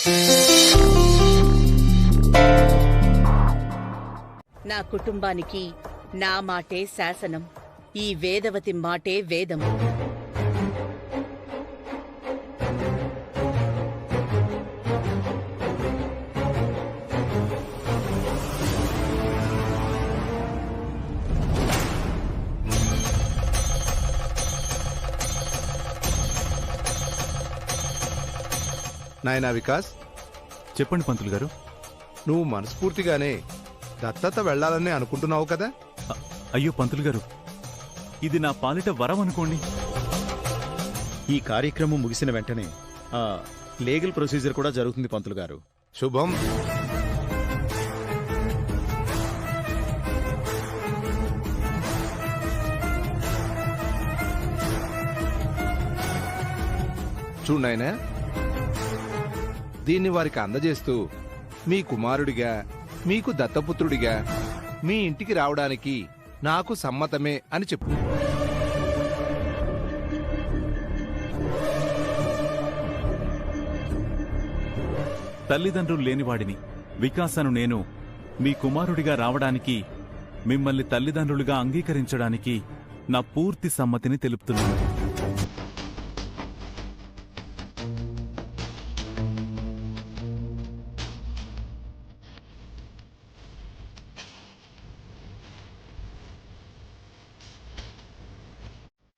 నా కుటుంబానికి నా మాటే శాసనం. ఈ వేదవతి మాటే వేదం. నాయనా వికాస్, చెప్పండి పంతులు గారు. నువ్వు మనస్ఫూర్తిగానే దత్తత వెళ్లాలని అనుకుంటున్నావు కదా? అయ్యో పంతులు గారు, ఇది నా పాలిట వరం అనుకోండి. ఈ కార్యక్రమం ముగిసిన వెంటనే లీగల్ ప్రొసీజర్ కూడా జరుగుతుంది పంతులు గారు. శుభం. చూడాయనా, దీన్ని వారికి అందజేస్తూ మీ కుమారుడిగా, మీకు దత్తపుత్రుడిగా మీ ఇంటికి రావడానికి నాకు సమ్మతమే అని చెప్పు. తల్లిదండ్రులు లేనివాడిని వికాసను నేను మీ కుమారుడిగా రావడానికి, మిమ్మల్ని తల్లిదండ్రులుగా అంగీకరించడానికి నా పూర్తి సమ్మతిని తెలుపుతున్నాను.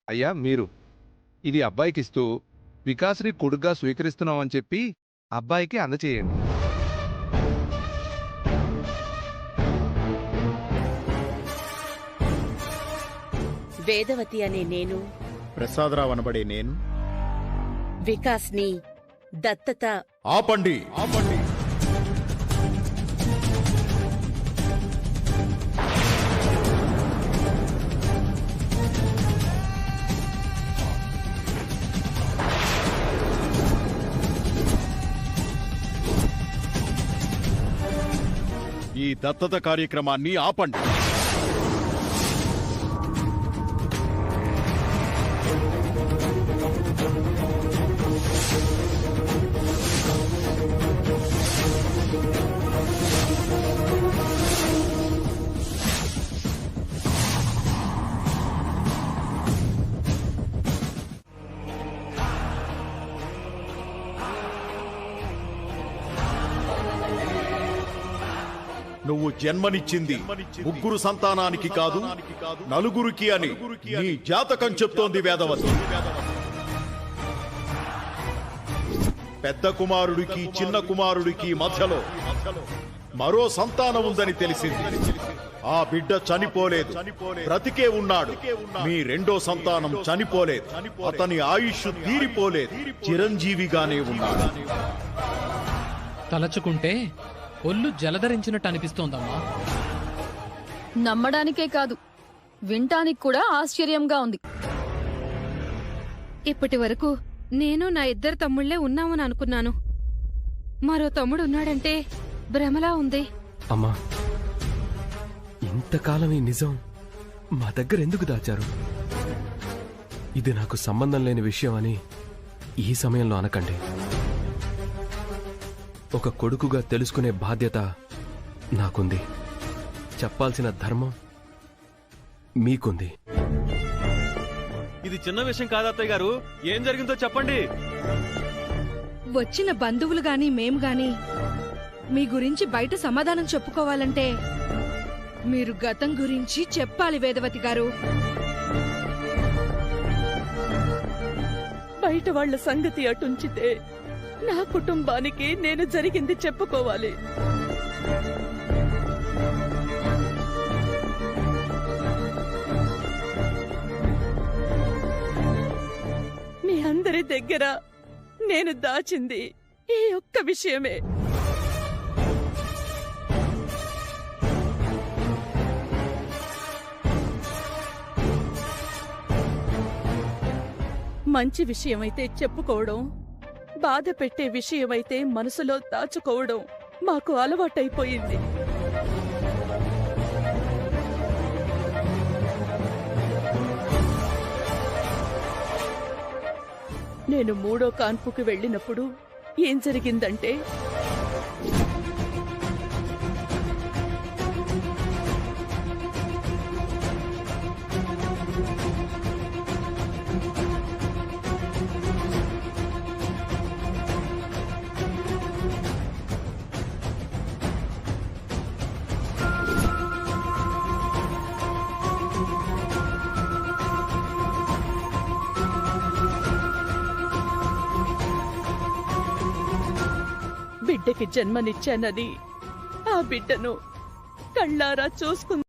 అయ్యా, మీరు ఇది అబ్బాయికిస్తూ వికాస్ని కొడుగ్గా స్వీకరిస్తున్నామని చెప్పి అబ్బాయికి అందచేయండి. వేదవతి అనే నేను, ప్రసాదరావు అనబడే నేను వికాస్ని దత్తత. ఆపండి. ఈ దత్తత కార్యక్రమాన్ని ఆపండి. నువ్వు జన్మనిచ్చింది ముగ్గురు సంతానానికి కాదు, నలుగురికి అని నీ జాతకం చెప్తోంది వేదవతి. పెద్ద కుమారుడికి చిన్న కుమారుడికి మధ్యలో మరో సంతానం ఉందని తెలిసింది. ఆ బిడ్డ చనిపోలేదు, బ్రతికే ఉన్నాడు. మీ రెండో సంతానం చనిపోలేదు, అతని ఆయుష్ తీరిపోలేదు, చిరంజీవిగానే ఉన్నాడు. తలచుకుంటే ఒళ్ళు జలధరించినట్టు అనిపిస్తోందమ్మా. నమ్మడానికే కాదు, వింటానికి కూడా ఆశ్చర్యంగా ఉంది. ఇప్పటి వరకు నేను నా ఇద్దరు తమ్ముళ్లే ఉన్నామని అనుకున్నాను. మరో తమ్ముడు ఉన్నాడంటే భ్రమలా ఉంది. అమ్మా, ఇంతకాలం ఈ నిజం మా దగ్గర ఎందుకు దాచారు? ఇది నాకు సంబంధం లేని విషయం అని ఈ సమయంలో అనకండి. ఒక కొడుకుగా తెలుసుకునే బాధ్యత నాకుంది, చెప్పాల్సిన ధర్మం మీకుంది. ఇది చిన్న విషయం కాదు అత్తయ్య గారు, ఏం జరిగిందో చెప్పండి. వచ్చిన బంధువులు గాని మేం గాని మీ గురించి బయట సమాధానం చెప్పుకోవాలంటే మీరు గతం గురించి చెప్పాలి వేదవతి గారు. బయట వాళ్ల సంగతి అటుంచితే నా కుటుంబానికి నేను జరిగింది చెప్పుకోవాలి. మీ అందరి దగ్గర నేను దాచింది ఈ ఒక్క విషయమే. మంచి విషయమైతే చెప్పుకోవడం, బాధ పెట్టే విషయమైతే మనసులో దాచుకోవడం మాకు అలవాటైపోయింది. నేను మూడో కాన్పుకు వెళ్ళినప్పుడు ఏం జరిగిందంటే బిడ్డకి జన్మనిచ్చానని ఆ బిడ్డను కళ్ళారా చూసుకుంది.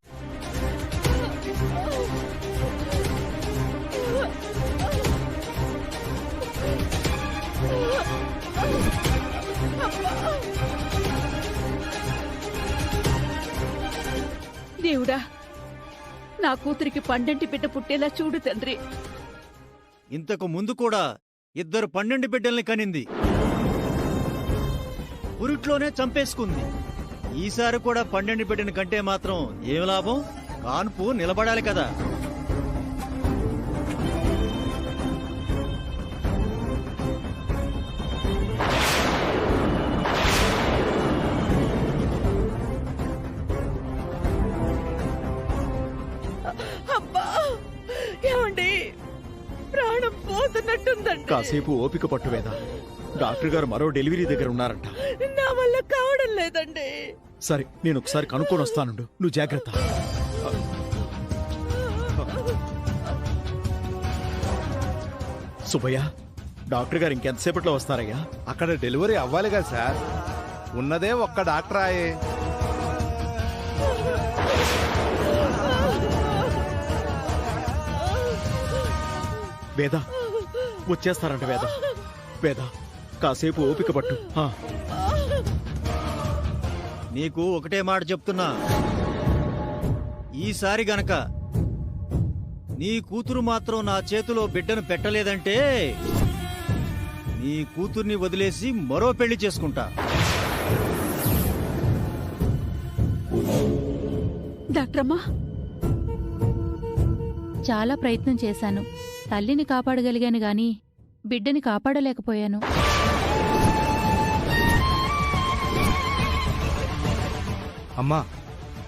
దేవుడా, నా కూతురికి పండంటి బిడ్డ పుట్టేలా చూడు తండ్రి. ఇంతకు ముందు కూడా 2 12 బిడ్డల్ని కనింది, పురిట్లోనే చంపేసుకుంది. ఈసారి కూడా 12 బిడ్డని కంటే మాత్రం ఏం లాభం? కాన్పు నిలబడాలి కదా. అబ్బా, ఏమండి, ప్రాణం పోతున్నట్టుందండి. కాసేపు ఓపిక పట్టు వేద. డాక్టర్ గారు మరో డెలివరీ దగ్గర ఉన్నారంట. నా వల్ల కావడం లేదండి. సరే, నేను ఒకసారి కనుక్కొని వస్తానుండు. నువ్వు జాగ్రత్త. సుబ్బయ్య, డాక్టర్ గారు ఇంకెంతసేపట్లో వస్తారయ్యా? అక్కడ డెలివరీ అవ్వాలి కదా సార్. ఉన్నదే ఒక్క డాక్టర్ ఆయే. వేద వచ్చేస్తారంట. వేద వేద కాసేపు ఓపిక పట్టు. నీకు ఒకటే మాట చెప్తున్నా, ఈసారి గనక నీ కూతురు మాత్రం నా చేతిలో బిడ్డను పెట్టలేదంటే నీ కూతుర్ని వదిలేసి మరో పెళ్లి చేసుకుంటా. డాక్టరమ్మా, చాలా ప్రయత్నం చేశాను. తల్లిని కాపాడగలిగాను గాని బిడ్డని కాపాడలేకపోయాను. అమ్మా,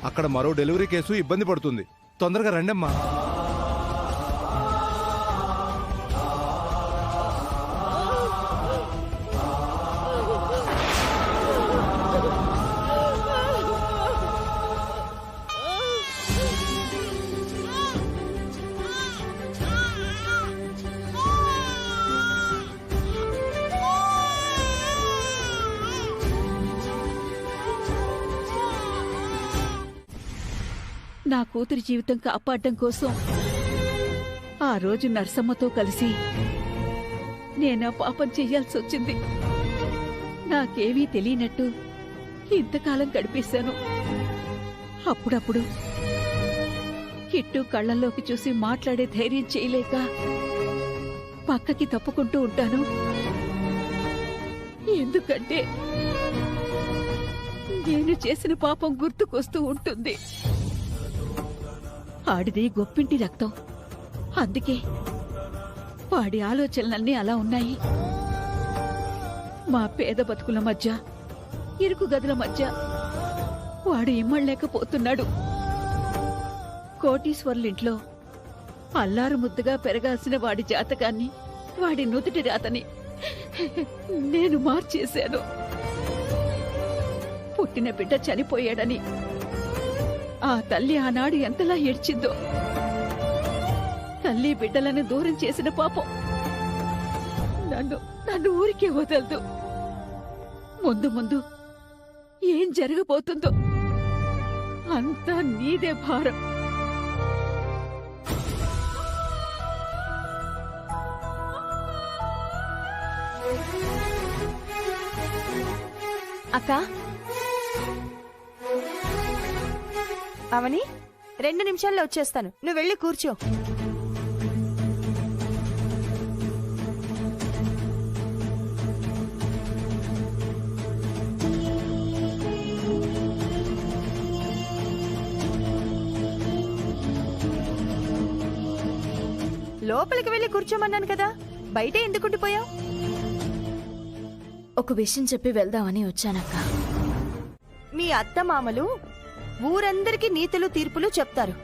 అక్కడ మరో డెలివరీ కేసు ఇబ్బంది పడుతుంది. తొందరగా రండమ్మా. నా కూతురి జీవితం కాపాడడం కోసం ఆ రోజు నర్సమ్మతో కలిసి నేను పాపం చెయ్యాల్సి వచ్చింది. నాకేమీ తెలియనట్టు ఇంతకాలం గడిపేశాను. అప్పుడప్పుడు కిట్టు కళ్ళల్లోకి చూసి మాట్లాడే ధైర్యం చేయలేక పక్కకి తప్పుకుంటూ ఉంటాను. ఎందుకంటే నేను చేసిన పాపం గుర్తుకొస్తూ ఉంటుంది. ఆడిది గొప్పింటి రక్తం. అందుకే వాడి ఆలోచనలన్నీ అలా ఉన్నాయి. మా పేద బతుకుల మధ్య, ఇరుకు గదుల మధ్య వాడు ఇమ్మడలేకపోతున్నాడు. కోటీశ్వర్లింట్లో అల్లారు ముద్దుగా పెరగాల్సిన వాడి జాతకాన్ని, వాడి నుదుటి రాతని నేను మార్చేశాను. పుట్టిన బిడ్డ చనిపోయాడని ఆ తల్లి ఆనాడు ఎంతలా ఏడ్చిందో. తల్లి బిడ్డలను దూరం చేసిన పాపం నన్ను ఊరికే వదలదు. ముందు ముందు ఏం జరగబోతుందో అంతా నీదే భారం. అక్క, అవని 2 నిమిషాల్లో వచ్చేస్తాను. నువ్వు వెళ్ళి కూర్చో. లోపలికి వెళ్ళి కూర్చోమన్నాను కదా, బయట ఎందుకుండిపోయావు? ఒక విషయం చెప్పి వెళ్దామని వచ్చానక్క. మీ అత్తమామలు ఊరందరికీ నీతులు తీర్పులు చెప్తారు.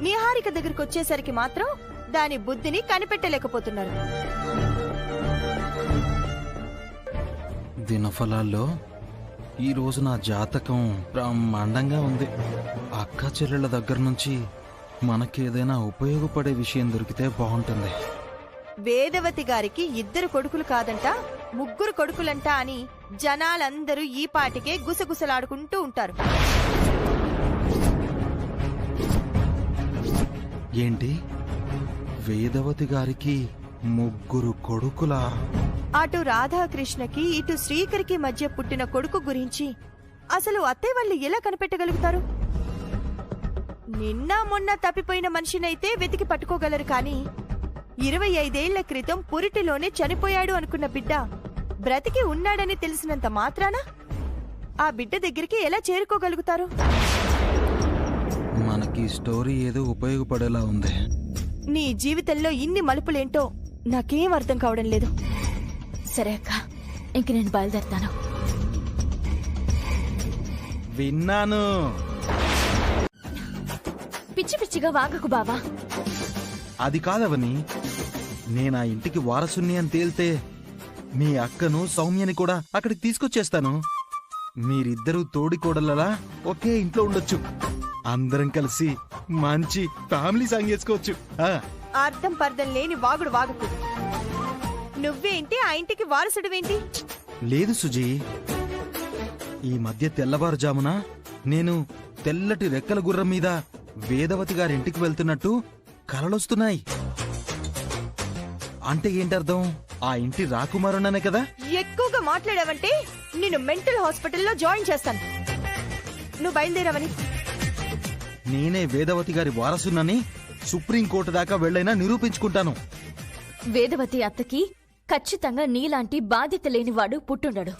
నిహారిక దగ్గరికి వచ్చేసరికి మాత్రం దాని బుద్ధిని కనిపెట్టలేకపోతున్నారు. దినఫలాల్లో ఈరోజు నా జాతకం బ్రహ్మాండంగా ఉంది. అక్క చెల్లెళ్ళ దగ్గర నుంచి మనకేదైనా ఉపయోగపడే విషయం దొరికితే బాగుంటుంది. వేదవతి గారికి 2 కొడుకులు కాదంట 3 కొడుకులంట అని జనాలందరూ ఈ పాటికే గుసగుసలాడుకుంటూ ఉంటారు. ఏంటి, వేదవతి గారికి 3 కొడుకులా? అటు రాధాకృష్ణకి ఇటు శ్రీకరికి మధ్య పుట్టిన కొడుకు గురించి అసలు అత్తయ్య వాళ్ళు ఎలా కనిపెట్టగలుగుతారు? నిన్న మొన్న తప్పిపోయిన మనిషినైతే వెతికి పట్టుకోగలరు, కానీ 25 ఏళ్ల క్రితం పురిటిలోనే చనిపోయాడు అనుకున్న బిడ్డ బ్రతికి ఉన్నాడని తెలిసినంత మాత్రాన ఆ బిడ్డ దగ్గరికి ఎలా చేరుకోగలుగుతారు? మనకి స్టోరీ ఏదో ఉపయోగపడేలా ఉంది. నీ జీవితంలో ఇన్ని మలుపులేంటో నాకేం అర్థం కావడం లేదు. సరే అక్క, ఇంక నేను బయలుదేరుతాను. విన్నాను. పిచ్చి పిచ్చిగా వాగకు బావా. అది కాదవని, నేనా ఇంటికి వారసుని అని తేల్తే మీ అక్కను సౌమ్యని కూడా అక్కడికి తీసుకొచ్చేస్తాను. మీరిద్దరూ తోడికోడలలా ఒకే ఇంట్లో ఉండొచ్చు. అందరం కలిసి మంచి ఫ్యామిలీ సాంగ్ చేసుకోవచ్చు. అర్థం పర్థం లేని వాగుడు వాగకు. నువ్వేంటి ఆ ఇంటికి వారసుడివేంటి? లేదు సుజీ, ఈ మధ్య తెల్లవారుజామున నేను తెల్లటి రెక్కల గుర్రం మీద వేదవతి గారింటికి వెళ్తున్నట్టు కలలొస్తున్నాయి. అంటే ఏంటర్థం? ఆ ఇంటి రాకుమారుననే కదా? ఎక్కువగా మాట్లాడావంటే నిన్ను మెంటల్ హాస్పిటల్లో జాయిన్ చేస్తాను. నువ్వు బయలుదేరావని. నేనే వేదవతి గారి వారసునని సుప్రీంకోర్టు దాకా వెళ్ళైనా నిరూపించుకుంటాను. వేదవతి అత్తకి ఖచ్చితంగా నీలాంటి బాధ్యత లేనివాడు పుట్టుండడు.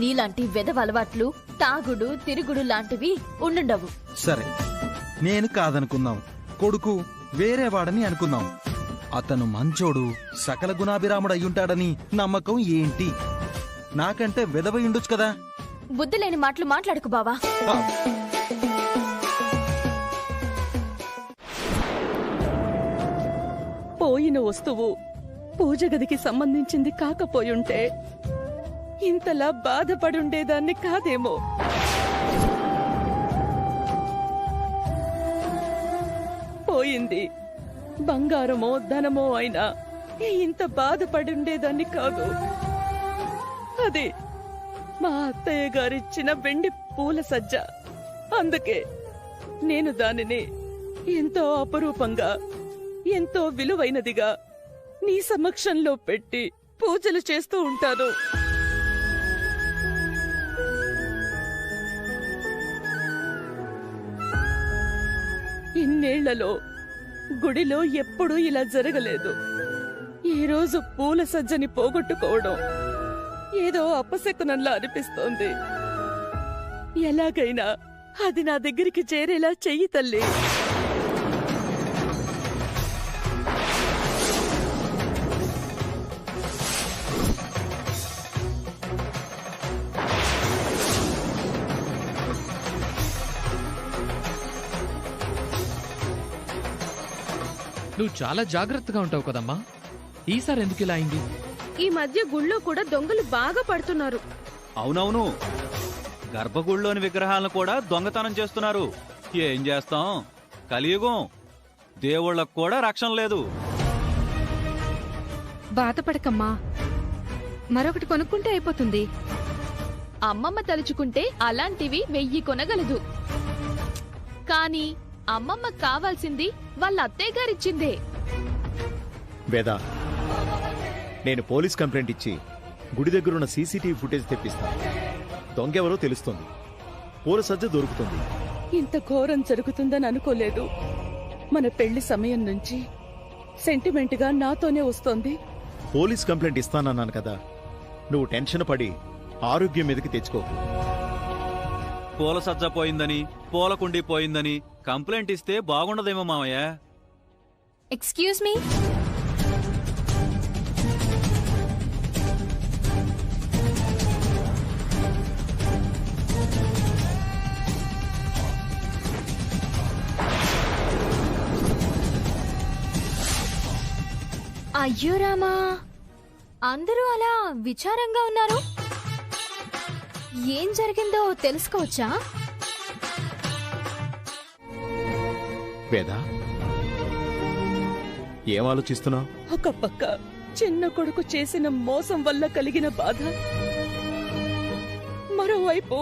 నీలాంటి వెధవ అలవాట్లు, తాగుడు తిరుగుడు లాంటివి ఉండుండవు. సరే, నేను కాదనుకుందాం, కొడుకు వేరేవాడని అనుకుందాం. అతను మంచోడు, సకల గుణాభిరాముడు అయ్యుంటాడని నమ్మకం ఏంటి? నాకంటే వెధవ ఉండొచ్చు కదా. బుద్ధి లేని మాటలు మాట్లాడుకు బావా. పోయిన వస్తువు పూజ గదికి సంబంధించింది కాకపోయుంటే ఇంతలా బాధపడుండేదాన్ని కాదేమో. పోయింది బంగారమో ధనమో అయినా ఇంత బాధపడుండేదాన్ని కాదు. అది మా అత్తయ్య గారిచ్చిన వెండి పూల సజ్జ. అందుకే నేను దానిని ఎంతో అపరూపంగా, ఎంతో విలువైనదిగా నీ సమక్షంలో పెట్టి పూజలు చేస్తూ ఉంటాను. ఇన్నేళ్లలో గుడిలో ఎప్పుడూ ఇలా జరగలేదు. ఈ రోజు పూల సజ్జని పోగొట్టుకోవడం ఏదో అపశకునంలా అనిపిస్తోంది. ఎలాగైనా అది నా దగ్గరికి చేరేలా చెయ్యి తల్లి. నువ్వు చాలా జాగ్రత్తగా ఉంటావు కదమ్మా. ఈసారి ఎందుకు ఇలా అయింది? ఈ మధ్య గుళ్ళో కూడా దొంగలు బాగా పడుతున్నారు. అవునవును, గర్భగుడిలోని విగ్రహాలను కూడా దొంగతనం చేస్తున్నారు. ఏం చేస్తాం, కలియుగం, దేవుళ్ళకు కూడా రక్షణ లేదు. బాధపడకమ్మా, మరొకటి కొనుక్కుంటే అయిపోతుంది. అమ్మమ్మ తలుచుకుంటే అలాంటివి 1000 కొనగలదు. కానీ అమ్మమ్మకు కావాల్సింది వాళ్ళ అత్తయ్య గారిచ్చిందే. వేదా, నేను పోలీస్ కంప్లైంట్ ఇచ్చి గుడి దగ్గరున్న సీసీటీవీ ఫుటేజ్ తెప్పిస్తాను. దొంగెవరో తెలుస్తుంది, పూల సజ్జ దొరుకుతుంది. ఇంత ఘోరం జరుగుతుందని అనుకోలేదు. మన పెళ్లి సమయం నుంచి సెంటిమెంట్ గా నాతోనే వస్తోంది. పోలీస్ కంప్లైంట్ ఇస్తానన్నాను కదా, నువ్వు టెన్షన్ పడి ఆరోగ్యం మీదకి తెచ్చుకో. పూల సజ్జ పోయిందని, పూల కుండీ పోయిందని కంప్లైంట్ ఇస్తే బాగుండదేమో మామయ్య. Excuse me. అయ్యో రామా, అందరూ అలా విచారంగా ఉన్నారు. ఏం జరిగిందో తెలుసుకోవచ్చా? వేద, ఏం ఆలోచిస్తున్నావు? ఒక పక్క చిన్న కొడుకు చేసిన మోసం వల్ల కలిగిన బాధ, మరోవైపు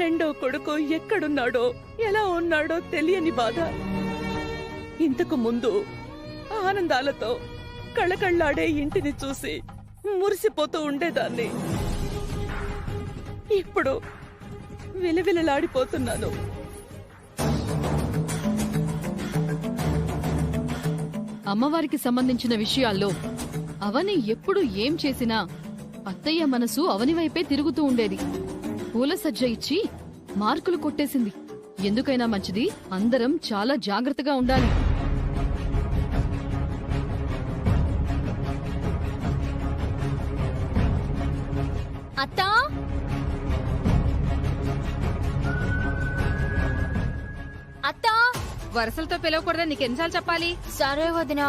రెండో కొడుకు ఎక్కడున్నాడో ఎలా ఉన్నాడో తెలియని బాధ. ఇంతకు ముందు ఆనందాలతో కళకళ్ళాడే ఇంటిని చూసి మురిసిపోతూ ఉండేదాన్ని. ఇప్పుడు విలవిలలాడిపోతున్నాను. అమ్మవారికి సంబంధించిన విషయాల్లో అవని ఎప్పుడు ఏం చేసినా అత్తయ్య మనసు అవని వైపే తిరుగుతూ ఉండేది. పూల సజ్జ ఇచ్చి మార్కులు కొట్టేసింది. ఎందుకైనా మంచిది, అందరం చాలా జాగ్రత్తగా ఉండాలి. అత్తా, అత్తా, వరుసలతో పిలవకూడదని నీకెన్నిసార్లు చెప్పాలి? సరే వదినా,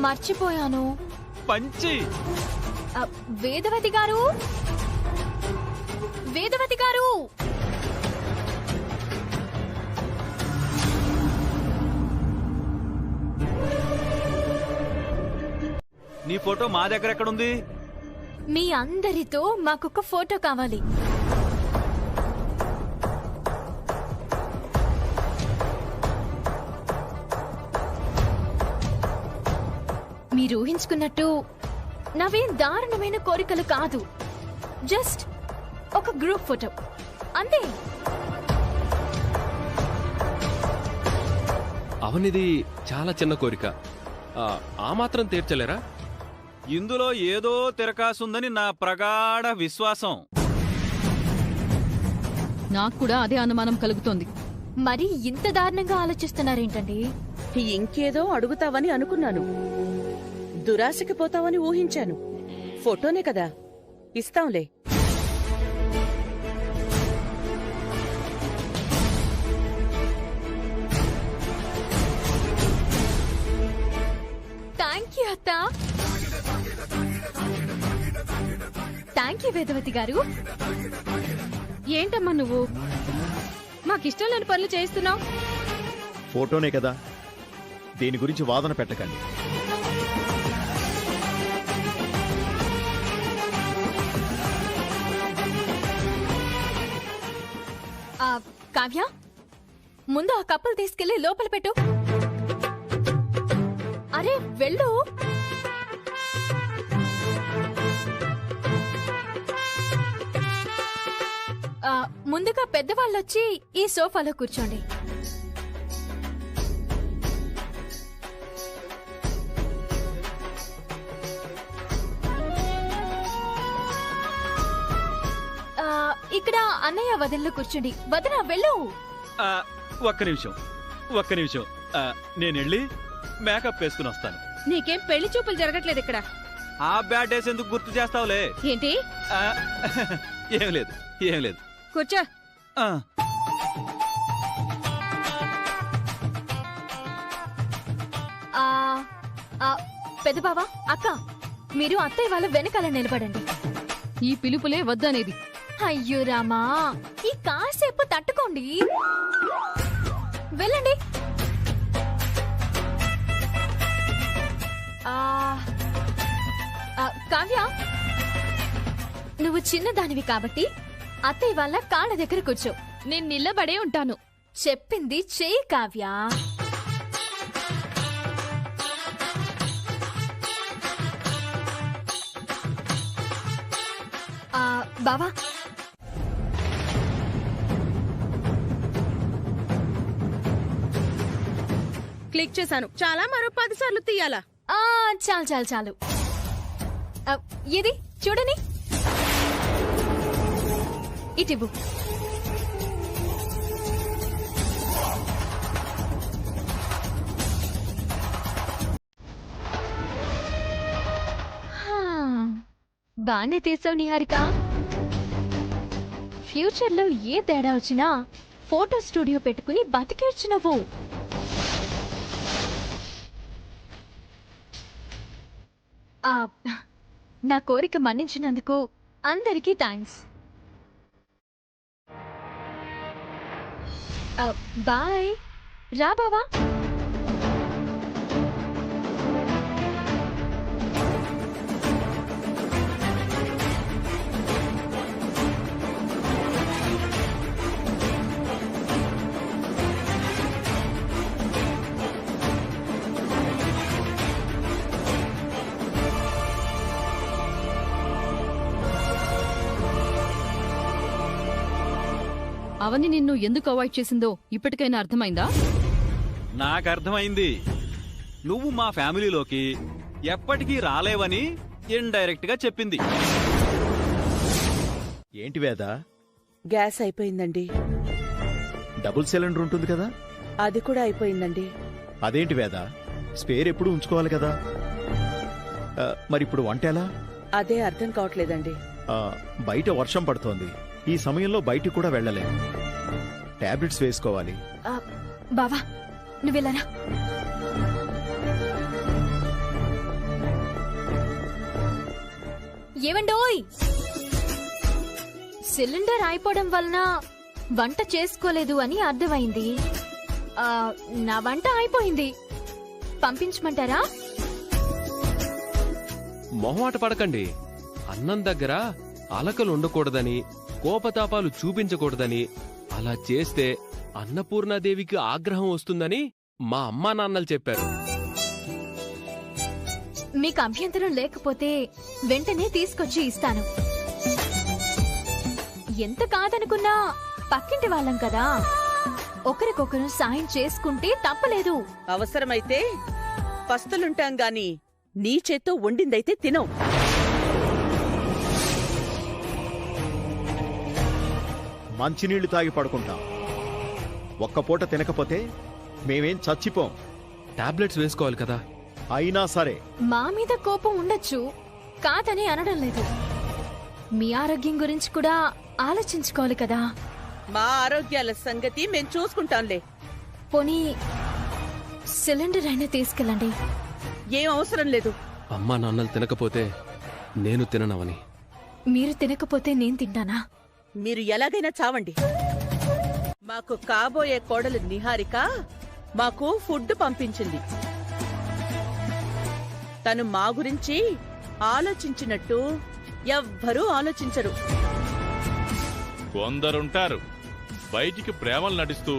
మర్చిపోయాను. పంచి వేదవతి గారు, వేదవతి గారు. నీ ఫోటో మా దగ్గర ఎక్కడుంది? మీ అందరితో మాకొక ఫోటో కావాలి. మీరు ఊహించుకున్నట్టు నవేం దారుణమైన కోరికలు కాదు. జస్ట్ ఒక గ్రూప్ ఫోటో అంతే. అవనిది చాలా చిన్న కోరిక, ఆ మాత్రం తీర్చలేరా? ఇందులో ఏదో తిరకాసుందని నా ప్రగాఢ విశ్వాసం. నాకు కూడా అదే అనుమానం కలుగుతోంది. మరి ఇంత దారుణంగా ఆలోచిస్తున్నారేంటండి? ఇంకేదో అడుగుతావని అనుకున్నాను. దురాశకి పోతావని ఊహించాను. ఫోటోనే కదా, ఇస్తాంలే. థ్యాంక్ యూ అత్తా. థ్యాంక్ యూ వేదవతి గారు. ఏంటమ్మా నువ్వు మాకిష్టం లేని పనులు చేయిస్తున్నావు? ఫోటోనే కదా, దీని గురించి వాదన పెట్టకండి. కావ్య, ముందు ఆ కప్పులు తీసుకెళ్లి లోపల పెట్టు. అరే వెళ్ళు. ముందుగా పెద్దవాళ్ళొచ్చి ఈ సోఫాలో కూర్చోండి. ఇక్కడ అన్నయ్య వదినలో కూర్చోండి. వదిన వెళ్ళు. ఒక్క నిమిషం. నేనెళ్ళి మేకప్ వేసుకుని వస్తాను. నీకేం పెళ్లి చూపులు జరగట్లేదు ఇక్కడ? ఆ బ్యాడ్ డేస్ ఎందుకు గుర్తు చేస్తావులే? ఏంటి? ఏం లేదు. కూర్చో. పెద్ద బావా, అక్క, మీరు అత్తయ్య వాళ్ళ వెనకాల నిలబడండి. ఈ పిలుపులే వద్దనేది. అయ్యో రామా, ఈ కాసేపు తట్టుకోండి. వెళ్ళండి. కావ్య, నువ్వు చిన్నదానివి కాబట్టి అత్తయ్య వాళ్ళ కాళ్ళ దగ్గర కూర్చో. నేను నిలబడే ఉంటాను. చెప్పింది చెయ్యి కావ్య. బావా, క్లిక్ చేశాను. చాలా, మరో 10 సార్లు తీయాలా? చాలు. ఇది చూడని, ఇటివ్వు. బానే తీసావు నిహారిక. ఫ్యూచర్లో ఏ తేడా వచ్చినా ఫోటో స్టూడియో పెట్టుకుని బతికేచ్చు నువ్వు. నా కోరిక మన్నించినందుకు అందరికీ థ్యాంక్స్. బాయ్. రా బావా. అవని నిన్ను ఎందుకు అవాయిడ్ చేసిందో ఇప్పటికైనా అర్థమైందా? నాకు అర్థమైంది. నువ్వు మా ఫ్యామిలీలోకి ఎప్పటికీ రాలేవని ఇండైరెక్ట్ గా చెప్పింది. ఏంటి వేద? గ్యాస్ అయిపోయిందండి. డబుల్ సిలిండర్ ఉంటుంది కదా? అది కూడా అయిపోయిందండి. అదేంటి వేద, స్పేర్ ఎప్పుడు ఉంచుకోవాలి కదా? మరిప్పుడు వంట ఎలా? అదే అర్థం కావట్లేదండి. బయట వర్షం పడుతోంది. ఈ సమయంలో బయటికి కూడా వెళ్ళలేం. టాబ్లెట్స్ వేసుకోవాలి. బావా నువ్వెళ్ళరా. ఏవండోయ్, సిలిండర్ అయిపోవడం వలన వంట చేసుకోలేదు అని అర్థమైంది. నా వంట అయిపోయింది, పంపించమంటారా? మొహమాట పడకండి. అన్నం దగ్గర అలకలు ఉండకూడదని, కోపతాపాలు చూపించకూడదని, అలా చేస్తే అన్నపూర్ణాదేవికి ఆగ్రహం వస్తుందని మా అమ్మా నాన్నలు చెప్పారు. మీకు అభ్యంతరం లేకపోతే వెంటనే తీసుకొచ్చి ఇస్తాను. ఎంత కాదనుకున్నా పక్కింటి వాళ్ళం కదా, ఒకరికొకరు సాయం చేసుకుంటే తప్పలేదు. అవసరమైతే పస్తులుంటాం గాని నీ చేత్తో వండిందైతే తినవు. మంచినీళ్లు తాగి పడుకుంటాం. ఒక్క పూట తినకపోతే మేమేం చచ్చిపోం. టాబ్లెట్స్ వేసుకోవాలి కదా? అయినా సరే మా మీద కోపం ఉండొచ్చు, కాదని అనడం లేదు. మీ ఆరోగ్యం గురించి కూడా ఆలోచించుకోవాలి కదా. మా ఆరోగ్యాల సంగతి మేం చూసుకుంటాంలే. పోనీ సిలిండర్ అయినా తీసుకెళ్ళండి. ఏం అవసరం లేదు. అమ్మా నాన్నలు తినకపోతే నేను తిననవని. మీరు తినకపోతే నేను తింటానా? మీరు ఎలాగైనా చావండి. మాకు కాబోయే కోడలు నిహారిక మాకు ఫుడ్ పంపించింది. తను మా గురించి ఆలోచించినట్టు ఎవ్వరూ ఆలోచించరు. కొందరుంటారు బయటికి ప్రేమలు నటిస్తూ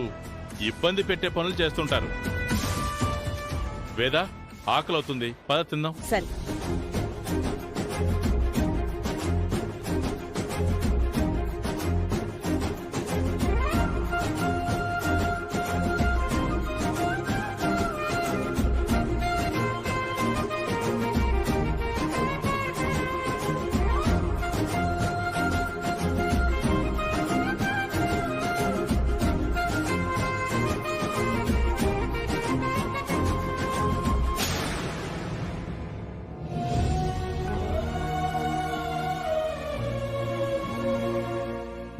ఇబ్బంది పెట్టే పనులు చేస్తుంటారు. వేద, ఆకలవుతుంది, పద తిందాం. సరే.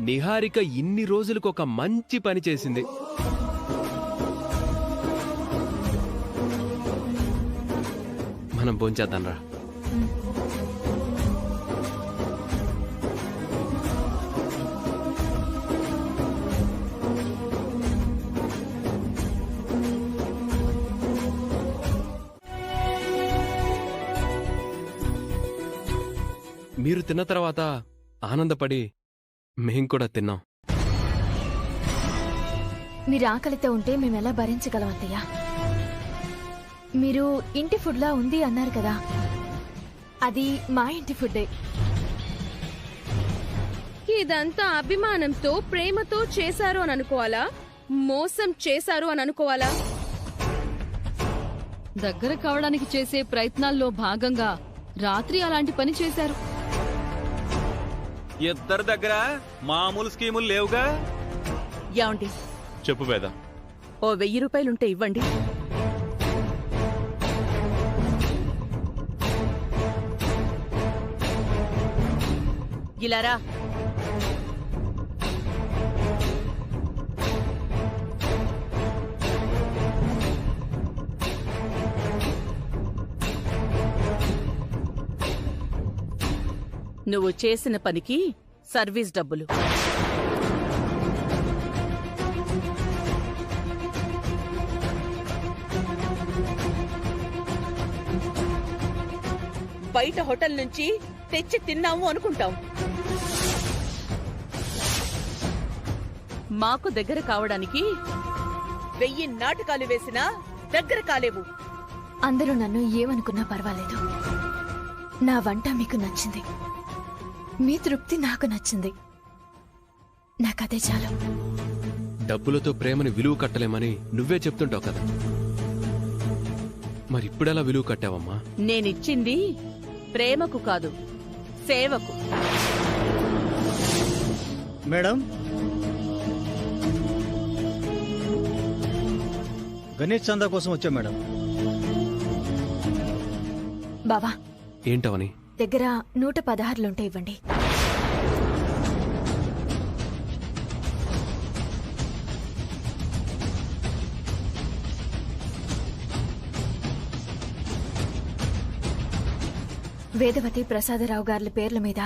నిహారిక ఇన్ని రోజులకు ఒక మంచి పని చేసింది. మనం భోంచేద్దాంరా. మీరు తిన్న తర్వాత ఆనందపడి మేం కూడా తిన్నాం. మీరు ఆకలితో ఉంటే మేమెలా భరించగలం అత్తయ్య? మీరు ఇంటి ఫుడ్లా ఉంది అన్నారు కదా, అది మా ఇంటి ఫుడ్డే. ఇదంతా అభిమానంతో ప్రేమతో చేశారు అని అనుకోవాలా, మోసం చేశారు అని అనుకోవాలా? దగ్గర కావడానికి చేసే ప్రయత్నాల్లో భాగంగా రాత్రి అలాంటి పని చేశారు. ఇద్దరి దగ్గర మామూలు స్కీములు లేవుగా. ఏమండి? చెప్పు వేద. ఓ 1000 రూపాయలుంటే ఇవ్వండి. ఇలారా. నువ్వు చేసిన పనికి సర్వీస్ డబ్బులు. బయట హోటల్ నుంచి తెచ్చి తిన్నాము అనుకుంటాం. మాకు దగ్గర కావడానికి 1000 నాటకాలు వేసినా దగ్గర కాలేవు. అందరూ నన్ను ఏమనుకున్నా పర్వాలేదు. నా వంట మీకు నచ్చింది, మీ తృప్తి నాకు నచ్చింది. నాకదే చాలు. డబ్బులతో ప్రేమని విలువ కట్టలేమని నువ్వే చెప్తుంటావు కదా, మరి ఇప్పుడెలా విలువ కట్టావమ్మా? నేనిచ్చింది ప్రేమకు కాదు, సేవకు. మేడం, గణేష్ చందా కోసం వచ్చా మేడం. బావా, ఏంటవని? దగ్గర 116 ఇవ్వండి. వేదవతి ప్రసాదరావు గారి పేర్ల మీద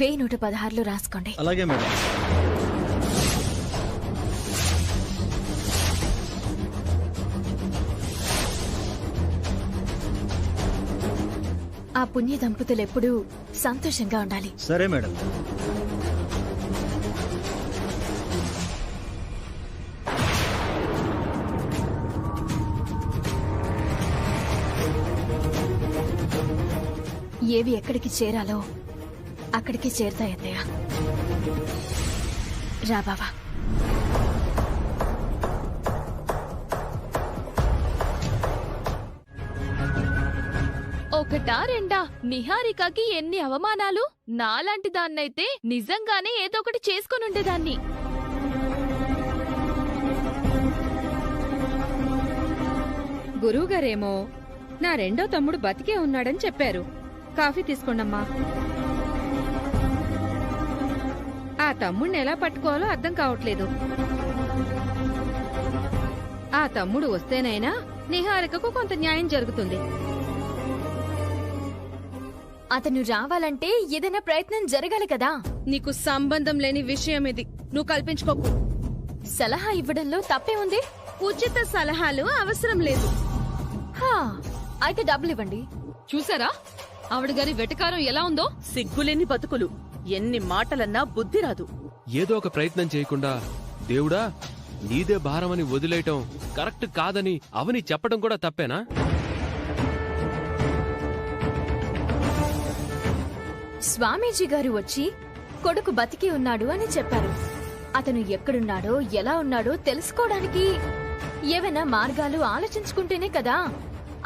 1116 రాసుకోండి. అలాగే మేడం. ఆ పుణ్య దంపతులు ఎప్పుడూ సంతోషంగా ఉండాలి. సరే మేడం. ఏవి ఎక్కడికి చేరాలో అక్కడికి చేరుతాయత్తయ్య. రా బావా. ఒకటా రెండా? నిహారికకి ఎన్ని అవమానాలు! నాలాంటి దాన్నైతే నిజంగానే ఏదో ఒకటి చేసుకొనుండేదాన్ని. గురువుగారేమో నా రెండో తమ్ముడు బతికే ఉన్నాడని చెప్పారు. కాఫీ తీసుకోండమ్మా. ఆ తమ్ముడిని ఎలా పట్టుకోవాలో అర్థం కావట్లేదు. ఆ తమ్ముడు వస్తేనైనా నిహారికకు కొంత న్యాయం జరుగుతుంది. అతను రావాలంటే ఏదైనా ప్రయత్నం జరగాలి కదా. నీకు సంబంధం లేని విషయం ఇది, నువ్వు కల్పించుకోకు. సలహా ఇవ్వడంలో తప్పే ఉంది. ఉచిత సలహాలు అవసరం లేదు. అయితే డబ్బులు ఇవ్వండి. చూసారా ఆవిడ గారి వెటకారం ఎలా ఉందో? సిగ్గులేని బతుకులు. ఎన్ని మాటలన్నా బుద్ధి రాదు. ఏదో ఒక ప్రయత్నం చేయకుండా దేవుడా నీదే భారమని వదిలేయటం కరెక్ట్ కాదని అవని చెప్పడం కూడా తప్పేనా? స్వామీజీ గారు వచ్చి కొడుకు బతికి ఉన్నాడు అని చెప్పారు. అతను ఎక్కడున్నాడో ఎలా ఉన్నాడో తెలుసుకోవడానికి ఏవైనా మార్గాలు ఆలోచించుకుంటేనే కదా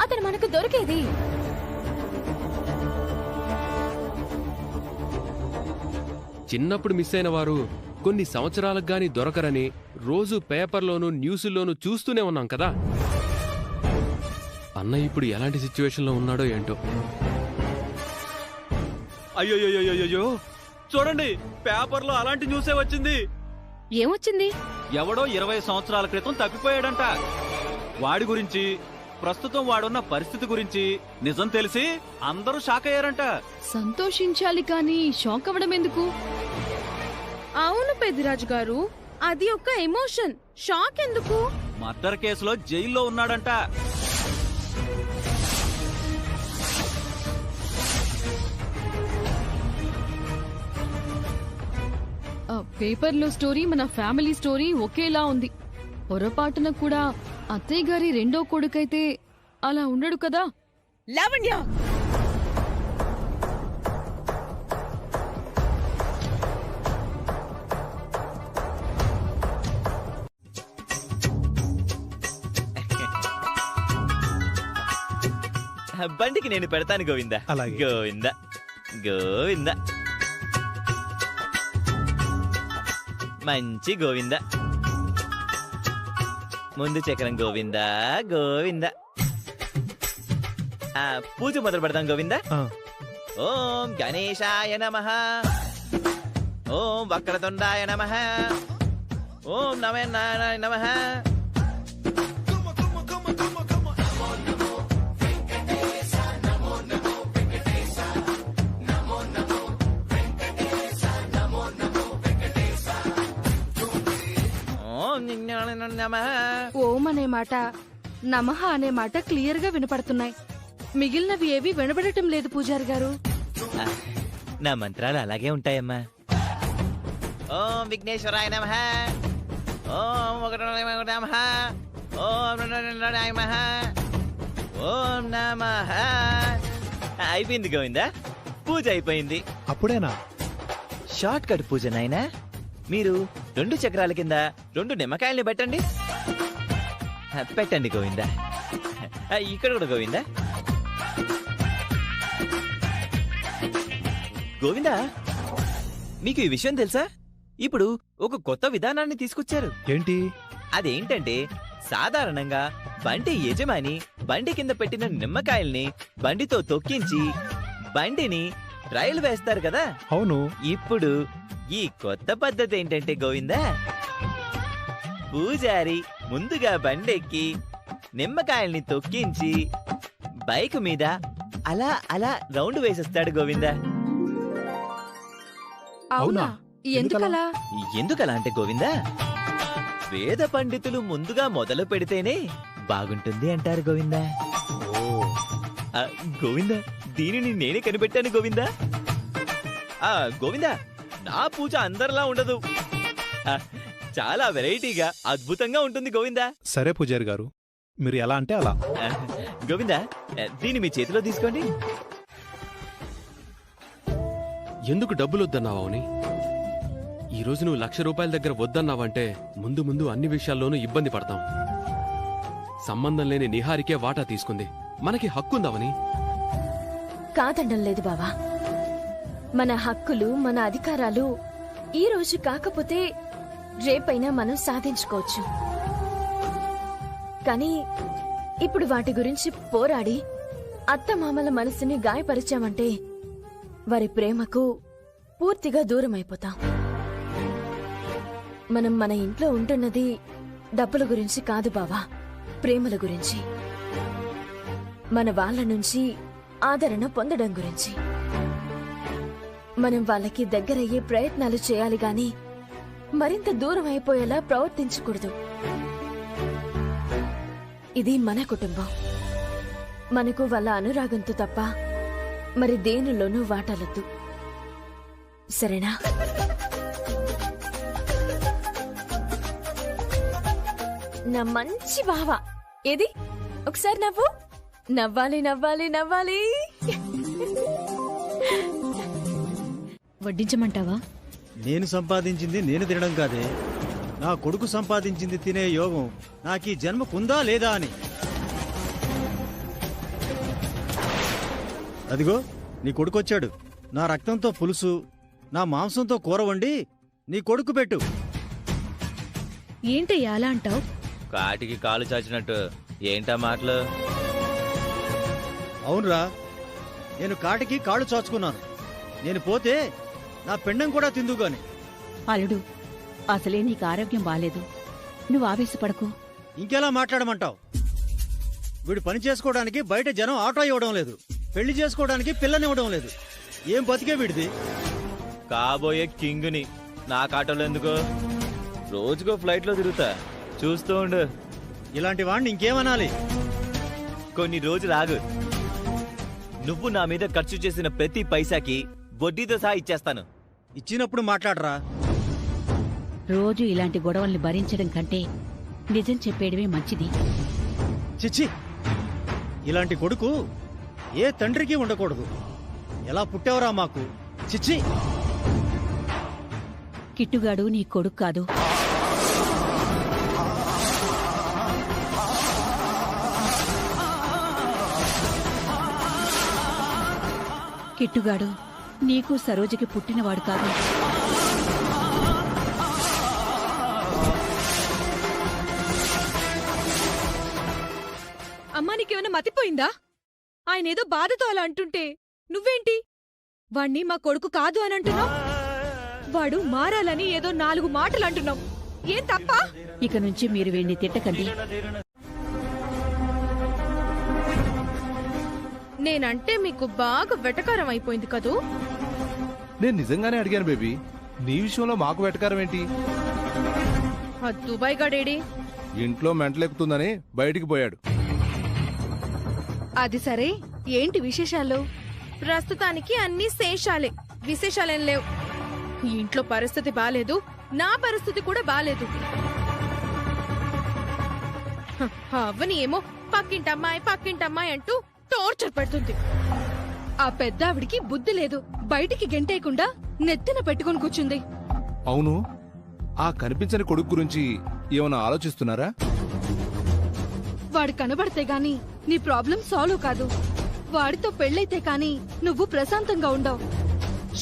అతను మనకు దొరికేది. చిన్నప్పుడు మిస్ అయిన వారు కొన్ని సంవత్సరాలకు గాని దొరకరని రోజు పేపర్లోనూ న్యూసుల్లోనూ చూస్తూనే ఉన్నాం కదా. అన్నయ్య ఇప్పుడు ఎలాంటి సిచ్యువేషన్లో ఉన్నాడో ఏంటో. అయ్యోయ్యోయ్యో, చూడండి పేపర్లో అలాంటి న్యూసే వచ్చింది. ఏమొచ్చింది? ఎవడో 20 సంవత్సరాల క్రితం తప్పిపోయాడంట. వాడి గురించి, ప్రస్తుతం వాడున్న పరిస్థితి గురించి నిజం తెలిసి అందరూ షాక్ అయ్యారంట. సంతోషించాలి కానీ షాక్ అవ్వడం ఎందుకు? అవును పెద్దిరాజు గారు, అది ఒక ఎమోషన్. షాక్ ఎందుకు? మర్డర్ కేసులో జైల్లో ఉన్నాడంట. పేపర్లో స్టోరీ మన ఫ్యామిలీ స్టోరీ ఒకేలా ఉంది. పొరపాటున కూడా అత్తయ్య గారి రెండో కొడుకైతే అలా ఉండడు కదా. లావణ్య, బండికి నేను పెడతాను గోవిందా. గోవిందా గోవిందా, మంచి గోవిందా. ముందు చక్రం గోవిందా గోవిందా. పూజ మొదలు పెడతాం గోవిందా. ఓం గణేశాయ నమః, ఓం వక్రతుండాయ నమః, ఓం నమో నారాయణాయ నమః. నమః. ఓం అనే మాట, నమః అనే మాట క్లియర్ గా వినపడుతున్నాయి. మిగిలినవి ఏవి వినపడటం లేదు పూజారి గారు. నా మంత్రాలు అలాగే ఉంటాయమ్మా. ఓం విఘ్నేశ్వరాయ నమః. ఓం ఒకటోనాయ నమః. ఓం రెండోనాయ నమః. ఓం నమః. అయిపోయింది గోవిందా, పూజ అయిపోయింది. అప్పుడేనా? షార్ట్ కట్ పూజ నాయనా. మీరు 2 చక్రాల కింద 2 నిమ్మకాయల్ని పెట్టండి. పెట్టండి గోవిందా. ఇక్కడ కూడా గోవిందా. గోవిందా, మీకు ఈ విషయం తెలుసా? ఇప్పుడు ఒక కొత్త విధానాన్ని తీసుకొచ్చారు. ఏంటి? అదేంటంటే, సాధారణంగా బండి యజమాని బండి కింద పెట్టిన నిమ్మకాయల్ని బండితో తొక్కించి బండిని రైలు వేస్తారు కదా. అవును. ఇప్పుడు ఈ కొత్త పద్ధతి ఏంటంటే గోవిందా, పూజారి ముందుగా బండెక్కి నిమ్మకాయల్ని తొక్కించి బైక్ మీద అలా అలా రౌండ్ వేసేస్తాడు గోవిందా. అవునా? ఎందుకలా? ఎందుకలా అంటే గోవిందా, వేద పండితులు ముందుగా మొదలు పెడితేనే బాగుంటుంది అంటారు గోవిందా. గోవిందా, దీనిని నేనే కనిపెట్టాను గోవిందా. గోవిందా, నా పూజ అందరిలా ఉండదు, చాలా వెరైటీగా అద్భుతంగా ఉంటుంది గోవిందా. సరే పూజారి గారు, మీరు ఎలా అంటే అలా. గోవిందా, దీన్ని మీ చేతిలో తీసుకోండి. ఎందుకు డబ్బులు వద్దన్నావా అవని? ఈ రోజు నువ్వు ₹1,00,000 దగ్గర వద్దన్నావంటే ముందు ముందు అన్ని విషయాల్లోనూ ఇబ్బంది పడతాం. సంబంధం లేని నిహారికే వాటా తీసుకుంది, మనకి హక్కుందావని. కాదండం లేదు బావా. మన హక్కులు, మన అధికారాలు ఈ రోజు కాకపోతే రేపైనా మనం సాధించుకోవచ్చు. కానీ ఇప్పుడు వాటి గురించి పోరాడి అత్తమామల మనసుని గాయపరిచామంటే వారి ప్రేమకు పూర్తిగా దూరమైపోతాం. మనం మన ఇంట్లో ఉంటున్నది డబ్బుల గురించి కాదు బావా, ప్రేమల గురించి, మన వాళ్ళ నుంచి ఆదరణ పొందడం గురించి. మనం వాళ్ళకి దగ్గరయ్యే ప్రయత్నాలు చేయాలి గాని మరింత దూరం అయిపోయేలా ప్రవర్తించకూడదు. ఇది మన కుటుంబం. మనకు వాళ్ళ అనురాగంతో తప్ప మరి దేనిలోనూ వాటాలొద్దు, సరేనా? నా మంచి బావ, ఏది ఒకసారి నవ్వు. నవ్వాలి నవ్వాలి నవ్వాలి. వడ్డించమంటావా? నేను సంపాదించింది నేను తినడం కాదే, నా కొడుకు సంపాదించింది తినే యోగం నాకీ జన్మకుందా లేదా అని. అదిగో నీ కొడుకొచ్చాడు. నా రక్తంతో పులుసు, నా మాంసంతో కూర వండి నీ కొడుకు పెట్టు. ఏంటయ్యా అలా అంటావు? కాటికి కాలు చాచినట్టు ఏంటా మాటలు? అవునరా, నేను కాటికి కాళ్ళు చాచుకున్నాను. నేను పోతే నా పెండం కూడా తిందుగాని. అల్లుడు, అసలే నీకు ఆరోగ్యం బాలేదు, నువ్వు ఆవేశపడకు. ఇంకెలా మాట్లాడమంటావు? వీడు పని చేసుకోవడానికి బయట జనం ఆటో ఇవ్వడం లేదు, పెళ్లి చేసుకోవడానికి పిల్లనివ్వడం లేదు. ఏం బతికే వీడిది? కాబోయే కింగ్ని నా కాటలో ఎందుకు? రోజుకో ఫ్లైట్ లో తిరుగుతా, చూస్తూ ఉండు. ఇలాంటి వాడిని ఇంకేమనాలి? కొన్ని రోజులు ఆగు. నువ్వు నా మీద ఖర్చు చేసిన ప్రతి పైసాకి వడ్డీతో సహా ఇచ్చేస్తాను. ఇచ్చినప్పుడు మాట్లాడరా. రోజు ఇలాంటి గొడవల్ని భరించడం కంటే నిజం చెప్పేయడమే మంచిది. చిచ్చి, ఇలాంటి కొడుకు ఏ తండ్రికి ఉండకూడదు. ఎలా పుట్టావరా మాకు? చిచ్చి. కిట్టుగాడు నీ కొడుకు కాదు. కిట్టుగాడు నీకు సరోజకి పుట్టినవాడు కాదు. అమ్మా, నీకేమైనా మతిపోయిందా? ఆయనేదో బాధతో అలా అంటుంటే నువ్వేంటి వాణ్ణి మా కొడుకు కాదు అని అంటున్నావు? వాడు మారాలని ఏదో 4 మాటలు అంటున్నావు. ఏం తప్ప? ఇక నుంచి మీరు వీణ్ణి తిట్టకండి. నేనంటే మీకు బాగా వెటకారం అయిపోయింది కదూ? నేను నిజంగానే అడిగాను బేబీ, నీ విషయంలో మాకు వెటకారం ఏంటి? ఆ దుబాయ్ గడేడి ఇంట్లో మెంటలెక్కుతుందని బయటికి పోయాడు. అది సరే, ఏంటి విశేషాలు? ప్రస్తుతానికి అన్ని శేషాలే, విశేషాలేం లేవు. ఈ ఇంట్లో పరిస్థితి బాలేదు, నా పరిస్థితి కూడా బాలేదు. అవ్వని ఏమో పక్కింటమ్మాయి అంటూ టార్చర్ పెడుతుంది. ఆ పెద్దావిడికి బుద్ధి లేదు, బయటికి గెంటేయకుండా నెత్తిన పెట్టుకుని కూర్చుంది. అవును, ఆ కనిపించని కొడుకు గురించి ఏమైనా ఆలోచిస్తున్నారా? వాడు కనబడితే గాని నీ ప్రాబ్లం సాల్వ్ కాదు. వాడితో పెళ్ళైతే కాని నువ్వు ప్రశాంతంగా ఉండవు.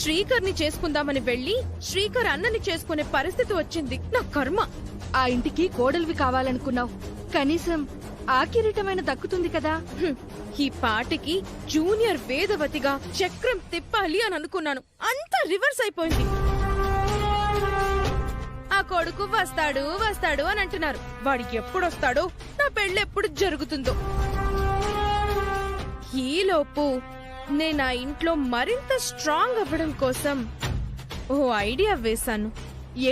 శ్రీకర్ని చేసుకుందామని వెళ్ళి శ్రీకర్ అన్నని చేసుకునే పరిస్థితి వచ్చింది. నా కర్మ. ఆ ఇంటికి కోడలివి కావాలనుకున్నావు, కనీసం ఆ కిరీటమైన దక్కుతుంది కదా. ఈ పాటికి జూనియర్ వేదవతిగా చక్రం తిప్పాలి అని అనుకున్నాను, అంతా రివర్స్ అయిపోయింది. ఆ కొడుకు వస్తాడు అని అంటున్నారు. వాడు ఎప్పుడొస్తాడో, నా పెళ్లి ఎప్పుడు జరుగుతుందో. ఈలోపు నేను ఆ ఇంట్లో మరింత స్ట్రాంగ్ అవ్వడం కోసం ఓ ఐడియా వేశాను.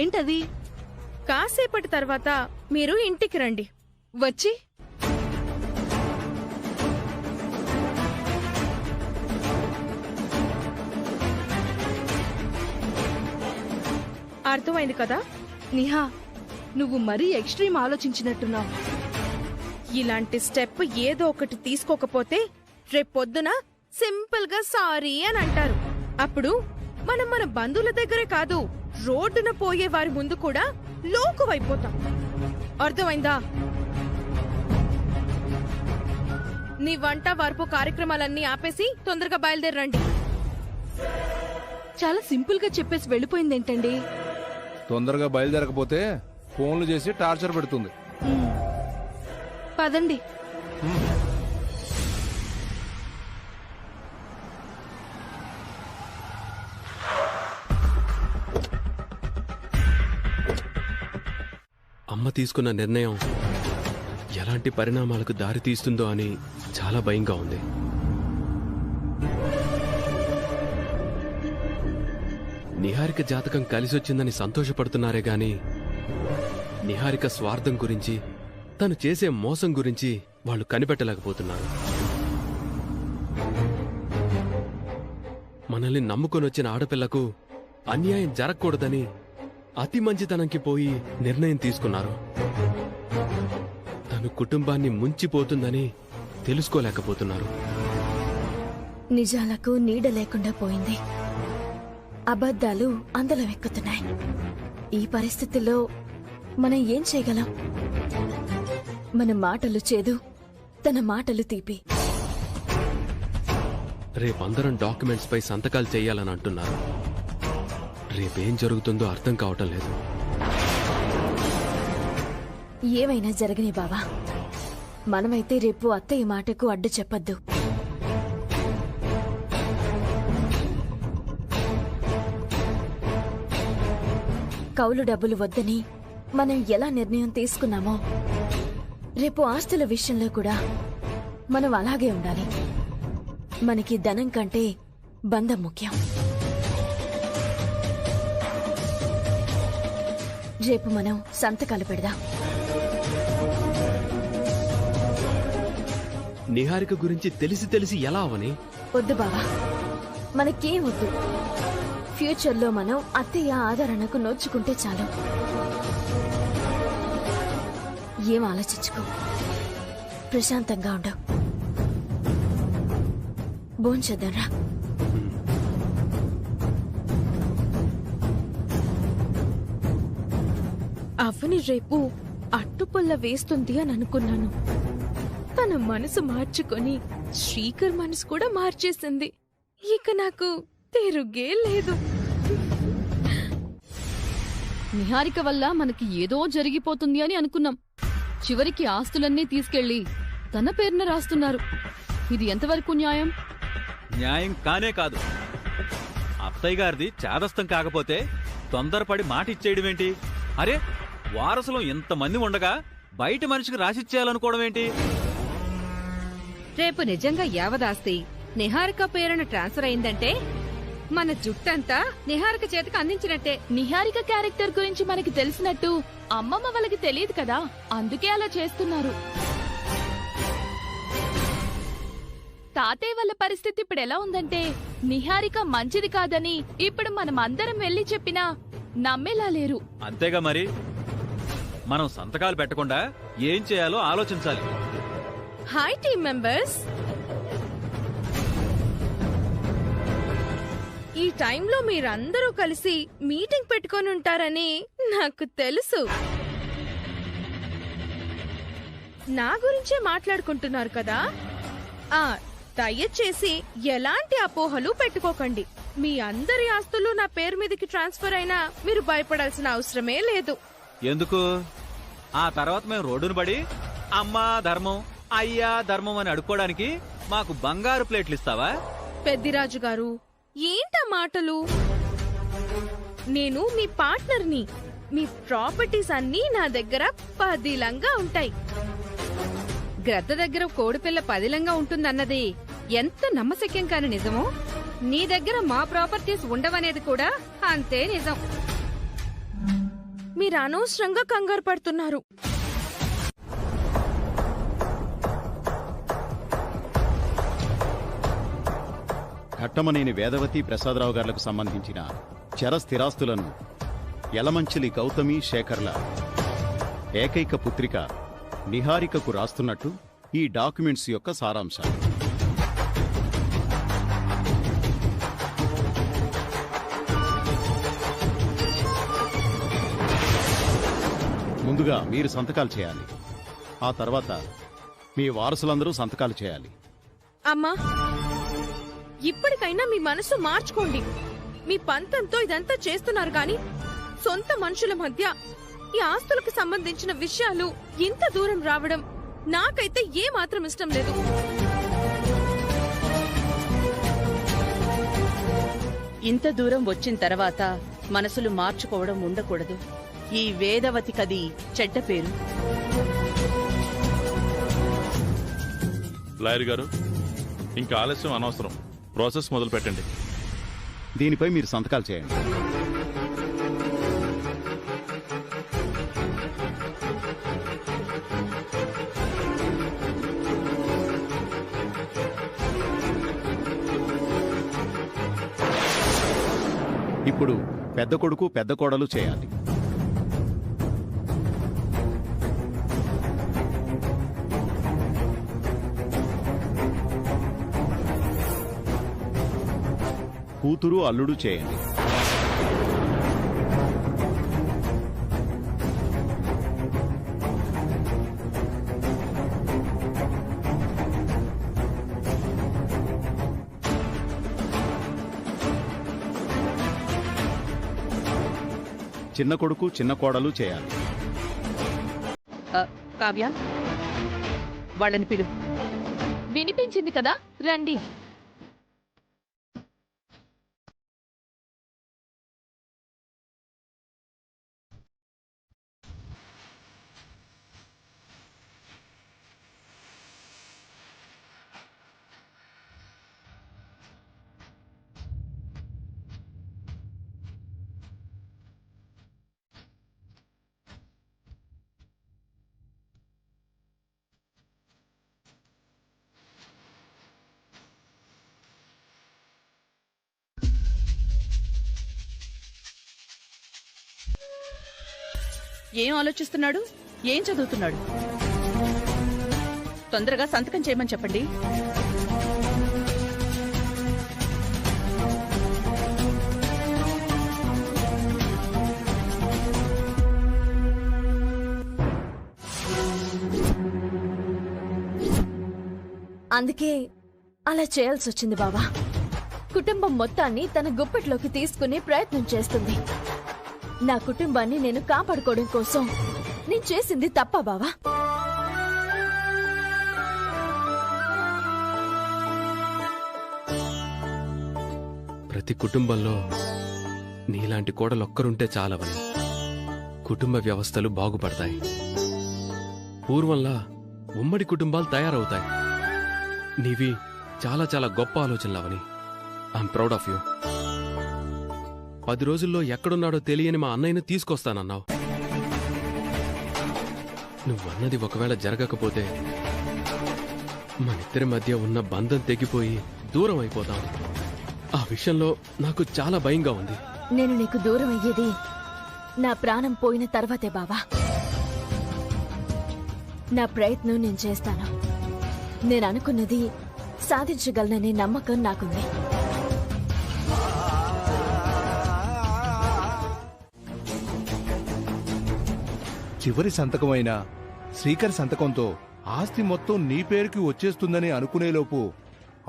ఏంటది? కాసేపటి తర్వాత మీరు ఇంటికి రండి. వచ్చి అర్థమైంది కదా? నిహా, నువ్వు మరీ ఎక్స్ట్రీమ్ ఆలోచించినట్టున్నావు. ఇలాంటి స్టెప్ ఏదో ఒకటి తీసుకోకపోతే రేపొద్దున సింపుల్ గా సారీ అని అంటారు. అప్పుడు మనం మన బంధువుల దగ్గరే కాదు, రోడ్డున పోయే వారి ముందు కూడా లోకువైపోతాం. అర్థమైందా? నీ వంట వార్పు కార్యక్రమాలన్నీ ఆపేసి తొందరగా బయలుదేరండి. చాలా సింపుల్ గా చెప్పేసి వెళ్ళిపోయిందేంటండి? తొందరగా బయలుదేరకపోతే ఫోన్లు చేసి టార్చర్ పెడుతుంది. పదండి. అమ్మ తీసుకున్న నిర్ణయం ఎలాంటి పరిణామాలకు దారి తీస్తుందో అని చాలా భయంగా ఉంది. నిహారిక జాతకం కలిసొచ్చిందని సంతోషపడుతున్నారే గాని నిహారిక స్వార్థం గురించి, తను చేసే మోసం గురించి వాళ్ళు కనిపెట్టలేకపోతున్నారు. మనల్ని నమ్ముకొనొచ్చిన ఆడపిల్లకు అన్యాయం జరగకూడదని అతి మంచితనంకి పోయి నిర్ణయం తీసుకున్నారు. తను కుటుంబాన్ని ముంచిపోతుందని తెలుసుకోలేకపోతున్నారు. నిజాలకు నీడ లేకుండా పోయింది. అబద్ధాలు అందలం ఎక్కుతున్నాయి. ఈ పరిస్థితుల్లో మనం ఏం చేయగలం? మన మాటలు చేదు, తన మాటలు తీపి. రేపందరం డాక్యుమెంట్స్ పై సంతకాలు చేయాలని అంటున్నారు. రేపేం జరుగుతుందో అర్థం కావటం లేదు. ఏమైనా జరగని బావా, మనమైతే రేపు అత్తయ్య మాటకు అడ్డు చెప్పొద్దు. కౌలు డబ్బులు వద్దని మనం ఎలా నిర్ణయం తీసుకున్నామో రేపు ఆస్తుల విషయంలో కూడా మనం అలాగే ఉండాలి. మనకి ధనం కంటే బంధం ముఖ్యం. రేపు మనం సంతకాలు పెడదాం. నిహారిక గురించి తెలిసి ఎలా అవని? వద్దు బావా, మనకేం వద్దు. ఫ్యూచర్లో మనం అత్తయ్య ఆదరణకు నోచుకుంటే చాలు. ఏం ఆలోచించుకో, ప్రశాంతంగా ఉండవు. భోంచేద్దాంరా. అవని రేపు అట్టుపుల్ల వేస్తుంది అని అనుకున్నాను. తన మనసు మార్చుకొని శ్రీకర్ మనసు కూడా మార్చేసింది. ఇక నాకు తిరుగే లేదు. నిహారిక వల్ల మనకి ఏదో జరిగిపోతుంది అని అనుకున్నాం. చివరికి ఆస్తులన్నీ తీసుకెళ్లి తన పేరున రాస్తున్నారు. ఇది ఎంతవరకు న్యాయం? న్యాయం కానే కాదు. అత్తయ్య గారిది చాదస్తం కాకపోతే తొందరపడి మాట ఇచ్చేయడమేంటి? అరే, వారసులం ఎంతమంది ఉండగా బయట మనిషికి రాసిచ్చేయాలనుకోవడం ఏంటి? రేపు నిజంగా యావదాస్తి నిహారిక పేరున ట్రాన్స్ఫర్ అయిందంటే మన జుట్టంతా నిహారిక చేతికి అందించినట్టే. నిహారిక క్యారెక్టర్ గురించి మనకి తెలిసినట్టు అమ్మమ్మ వాళ్ళకి తెలియదు కదా, అందుకే అలా చేస్తున్నారు. తాతయ్య వాళ్ళ పరిస్థితి ఇప్పుడు ఎలా ఉందంటే, నిహారిక మంచిది కాదని ఇప్పుడు మనం అందరం వెళ్లి చెప్పినా నమ్మేలా లేరు. అంతేగా మరి, మనం సంతకాలు పెట్టకుండా ఏం చేయాలో ఆలోచించాలి. హాయ్ టీమ్ మెంబర్స్, ఈ టైంలో మీరందరూ కలిసి మీటింగ్ పెట్టుకొని ఉంటారని నాకు తెలుసు. నా గురించే మాట్లాడుకుంటున్నారు కదా. దయచేసి ఎలాంటి అపోహలు పెట్టుకోకండి. మీ అందరి ఆస్తులు నా పేరు మీదకి ట్రాన్స్ఫర్ అయినా మీరు భయపడాల్సిన అవసరమే లేదు. ఎందుకు? ఆ తర్వాత మేము రోడ్డును పడి అమ్మా ధర్మం, అయ్యా ధర్మం అని అడుక్కోవడానికి మాకు బంగారు ప్లేట్లు ఇస్తావా? పెద్దిరాజు గారు, ఏంటా మాటలు? నేను మీ పార్ట్నర్ని. మీ ప్రాపర్టీస్ అన్నీ నా దగ్గర పదిలంగా ఉంటాయి. గ్రద్ద దగ్గర కోడిపిల్ల పదిలంగా ఉంటుందన్నది ఎంత నమ్మశక్యం కాని నిజమో, నీ దగ్గర మా ప్రాపర్టీస్ ఉండవనేది కూడా అంతే నిజం. మీరు అనవసరంగా కంగారు పడుతున్నారు. ఘట్టమనేని వేదవతి ప్రసాదరావు గారులకు సంబంధించిన చర స్థిరాస్తులను యలమంచిలి గౌతమి శేఖర్ల ఏకైక పుత్రిక నిహారికకు రాస్తున్నట్టు ఈ డాక్యుమెంట్స్ యొక్క సారాంశాలు. ముందుగా మీరు సంతకాలు చేయాలి. ఆ తర్వాత మీ వారసులందరూ సంతకాలు చేయాలి. అమ్మా, ఇప్పటికైనా మీ మనసు మార్చుకోండి. మీ పంతంతో ఇదంతా చేస్తున్నారు గాని సొంత మనుషుల మధ్య ఈ ఆస్తులకు సంబంధించిన విషయాలు ఇంత దూరం రావడం నాకైతే ఏ మాత్రం ఇష్టం లేదు. ఇంత దూరం వచ్చిన తర్వాత మనసులు మార్చుకోవడం ఉండకూడదు. ఈ వేదవతికది చెడ్డ పేరు. లాయర్ గారు, ఇంకా ఆలస్యం అనవసరం. ప్రాసెస్ మొదలు పెట్టండి. దీనిపై మీరు సంతకాలు చేయండి. ఇప్పుడు పెద్ద కొడుకు పెద్ద కోడలు చేయాలి. కూతురు అల్లుడు చేయండి. చిన్న కొడుకు చిన్న కోడలు చేయాలి. కావ్య, వాళ్ళని పిలు. వినిపించింది కదా, రండి. ఏం ఆలోచిస్తున్నాడు? ఏం చదువుతున్నాడు? తొందరగా సంతకం చేయమని చెప్పండి. అందుకే అలా చేయాల్సి వచ్చింది బావా. కుటుంబం మొత్తాన్ని తన గుప్పెట్లోకి తీసుకునే ప్రయత్నం చేస్తుంది. నా కుటుంబాన్ని నేను కాపాడుకోవడం కోసం నేను చేసింది తప్ప బావా? ప్రతి కుటుంబంలో నీలాంటి కోడలొక్కరుంటే చాలవని కుటుంబ వ్యవస్థలు బాగుపడతాయి. పూర్వంలా ఉమ్మడి కుటుంబాలు తయారవుతాయి. నీవి చాలా చాలా గొప్ప ఆలోచనలవని. I'm proud of you. 10 రోజుల్లో ఎక్కడున్నాడో తెలియని మా అన్నయ్యను తీసుకొస్తానన్నావు. నువ్వన్నది ఒకవేళ జరగకపోతే మనిద్దరి మధ్య ఉన్న బంధం తెగిపోయి దూరం అయిపోతాం. ఆ విషయంలో నాకు చాలా భయంగా ఉంది. నేను నీకు దూరం అయ్యేది నా ప్రాణం పోయిన తర్వాతే బావా. నా ప్రయత్నం నేను చేస్తాను. నేను అనుకున్నది సాధించగలననే నమ్మకం నాకుంది. చివరి సంతకమైన శ్రీకర్ సంతకంతో ఆస్తి మొత్తం నీ పేరుకి వచ్చేస్తుందని అనుకునేలోపు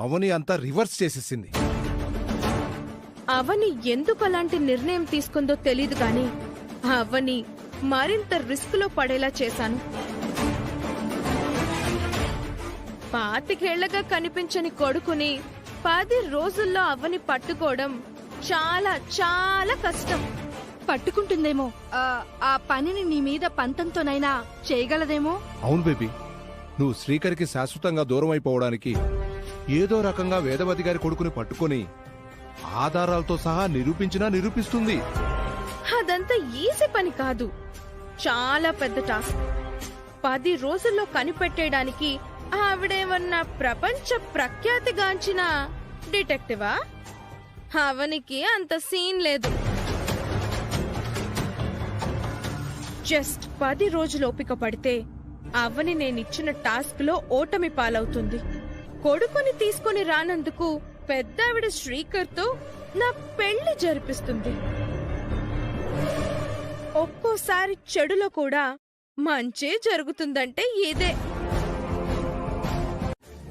అవని అంతా రివర్స్ చేసేసింది. అవని ఎందుకు అలాంటి నిర్ణయం తీసుకుందో తెలీదు గాని అవని మరింత రిస్క్ లో పడేలా చేశాను. 25 ఏళ్లగా కనిపించని కొడుకుని 10 రోజుల్లో అవని పట్టుకోవడం చాలా చాలా కష్టం. పట్టుకుంటుందేమో, ఆ పనిని నీ మీద పంతంతోనైనా చేయగలదేమో. అవును బేబీ, నువ్వు శ్రీకర్కి శాశ్వతంగా దూరం అయిపోవడానికి ఏదో రకంగా వేదవతి గారి కొడుకుని పట్టుకొని ఆధారాలతో సహా నిరూపిస్తుంది. అదంతా ఈజీ పని కాదు, చాలా పెద్ద టాస్క్. 10 రోజుల్లో కనిపెట్టేయడానికి ఆవిడేమన్నా ప్రపంచ ప్రఖ్యాతిగాంచిన డిటెక్టివా? అవనికి అంత సీన్ లేదు. జస్ట్ 10 రోజులు ఓపిక పడితే అవని నేనిచ్చిన టాస్క్ లో ఓటమి పాలవుతుంది. కొడుకుని తీసుకుని రానందుకు పెద్దావిడ శ్రీకర్తో నా పెళ్లి జరిపిస్తుంది. ఒక్కోసారి చెడులో కూడా మంచే జరుగుతుందంటే ఇదే.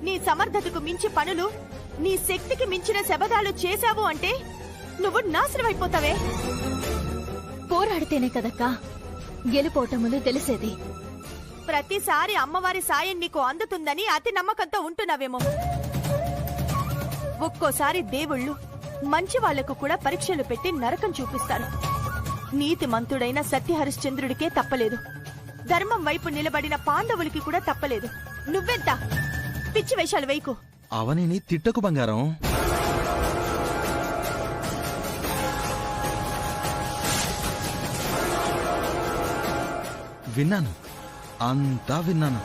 నీ సమర్థతకు మించి పనులు, నీ శక్తికి మించిన శబదాలు చేశావు అంటే నువ్వు నాశనమైపోతావే. పోరాడితేనే కదక్కా గెలుపోటములు తెలిసేది. ప్రతిసారి అమ్మవారి సాయం నీకు అందుతుందని అతి నమ్మకంతో ఉంటున్నావేమో. ఒక్కోసారి దేవుళ్ళు మంచి వాళ్లకు కూడా పరీక్షలు పెట్టి నరకం చూపిస్తారు. నీతిమంతుడైన సత్యహరిశ్చంద్రుడికే తప్పలేదు, ధర్మం వైపు నిలబడిన పాండవులకి కూడా తప్పలేదు. నువ్వెంత పిచ్చి వేషాలు వేయకు. అవనిని తిట్టకు బంగారం. విన్నాను, అంతా విన్నాను.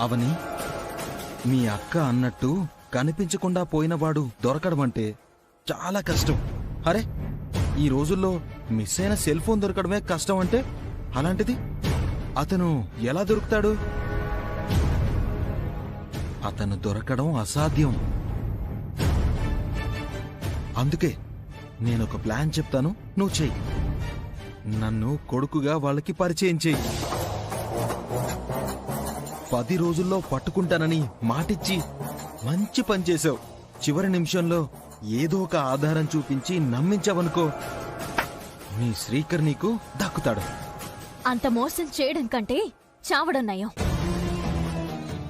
అవని, మీ అక్క అన్నట్టు కనిపించకుండా పోయినవాడు దొరకడమంటే చాలా కష్టం. అరే, ఈ రోజుల్లో మిస్ అయిన సెల్ ఫోన్ దొరకడమే కష్టం అంటే, అలాంటిది అతను ఎలా దొరుకుతాడు? అతను దొరకడం అసాధ్యం. అందుకే నేనొక ప్లాన్ చెప్తాను, నువ్వు చెయ్యి. నన్ను కొడుకుగా వాళ్ళకి పరిచయం చెయ్యి. 10 రోజుల్లో పట్టుకుంటానని మాటిచ్చి మంచి పని చేశావు. చివరి నిమిషంలో ఏదో ఒక ఆధారం చూపించి నమ్మించావనుకో, నీ శ్రీకర్ నీకు దక్కుతాడు. అంత మోసం చేయడం కంటే చావడం నయం.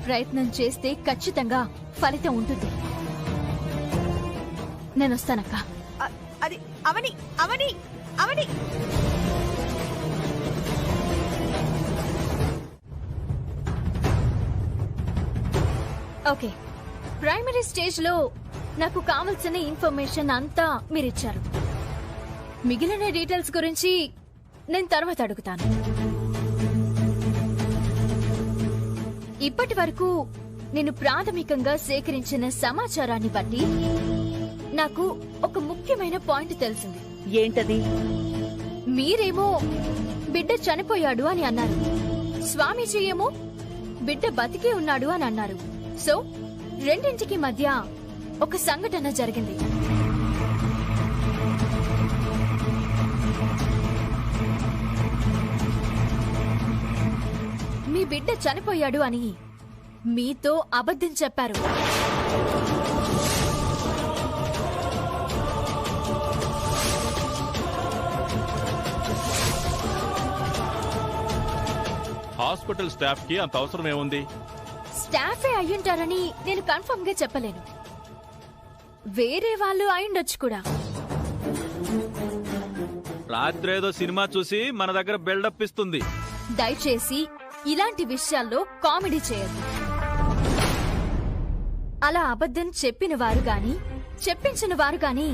ప్రయత్నం చేస్తే ఖచ్చితంగా ఫలితం ఉంటుంది. నేనొస్తానక్క. అది అవని అవని అవని ఓకే, ప్రైమరీ స్టేజ్ లో నాకు కావలసిన ఇన్ఫర్మేషన్ అంతా మీరిచ్చారు. మిగిలిన డీటెయిల్స్ గురించి నేను తర్వాత అడుగుతాను. ఇప్పటి వరకు నేను ప్రాథమికంగా సేకరించిన సమాచారాన్ని బట్టి నాకు ఒక ముఖ్యమైన పాయింట్ తెలిసింది. ఏంటది? మీరేమో బిడ్డ చనిపోయాడు అని అన్నారు, స్వామీజీ ఏమో బిడ్డ బతికి ఉన్నాడు అని అన్నారు. సో రెండింటికి మధ్య ఒక సంఘటన జరిగింది. మీ బిడ్డ చనిపోయాడు అని మీతో అబద్ధం చెప్పారు. హాస్పిటల్ స్టాఫ్ కి అంత అవసరం ఏముంది? స్టాఫే అయ్యుంటారని నేను కన్ఫర్మ్ గా చెప్పలేను. వేరే వాళ్ళు అయ్యుండొచ్చు కూడా. రాత్రేదో సినిమా చూసి మన దగ్గర బిల్డప్ ఇస్తుంది. దయచేసి ఇలాంటి విషయాల్లో కామెడీ చేయదు. అలా అబద్ధం చెప్పిన వారు గాని చెప్పించిన వారు గాని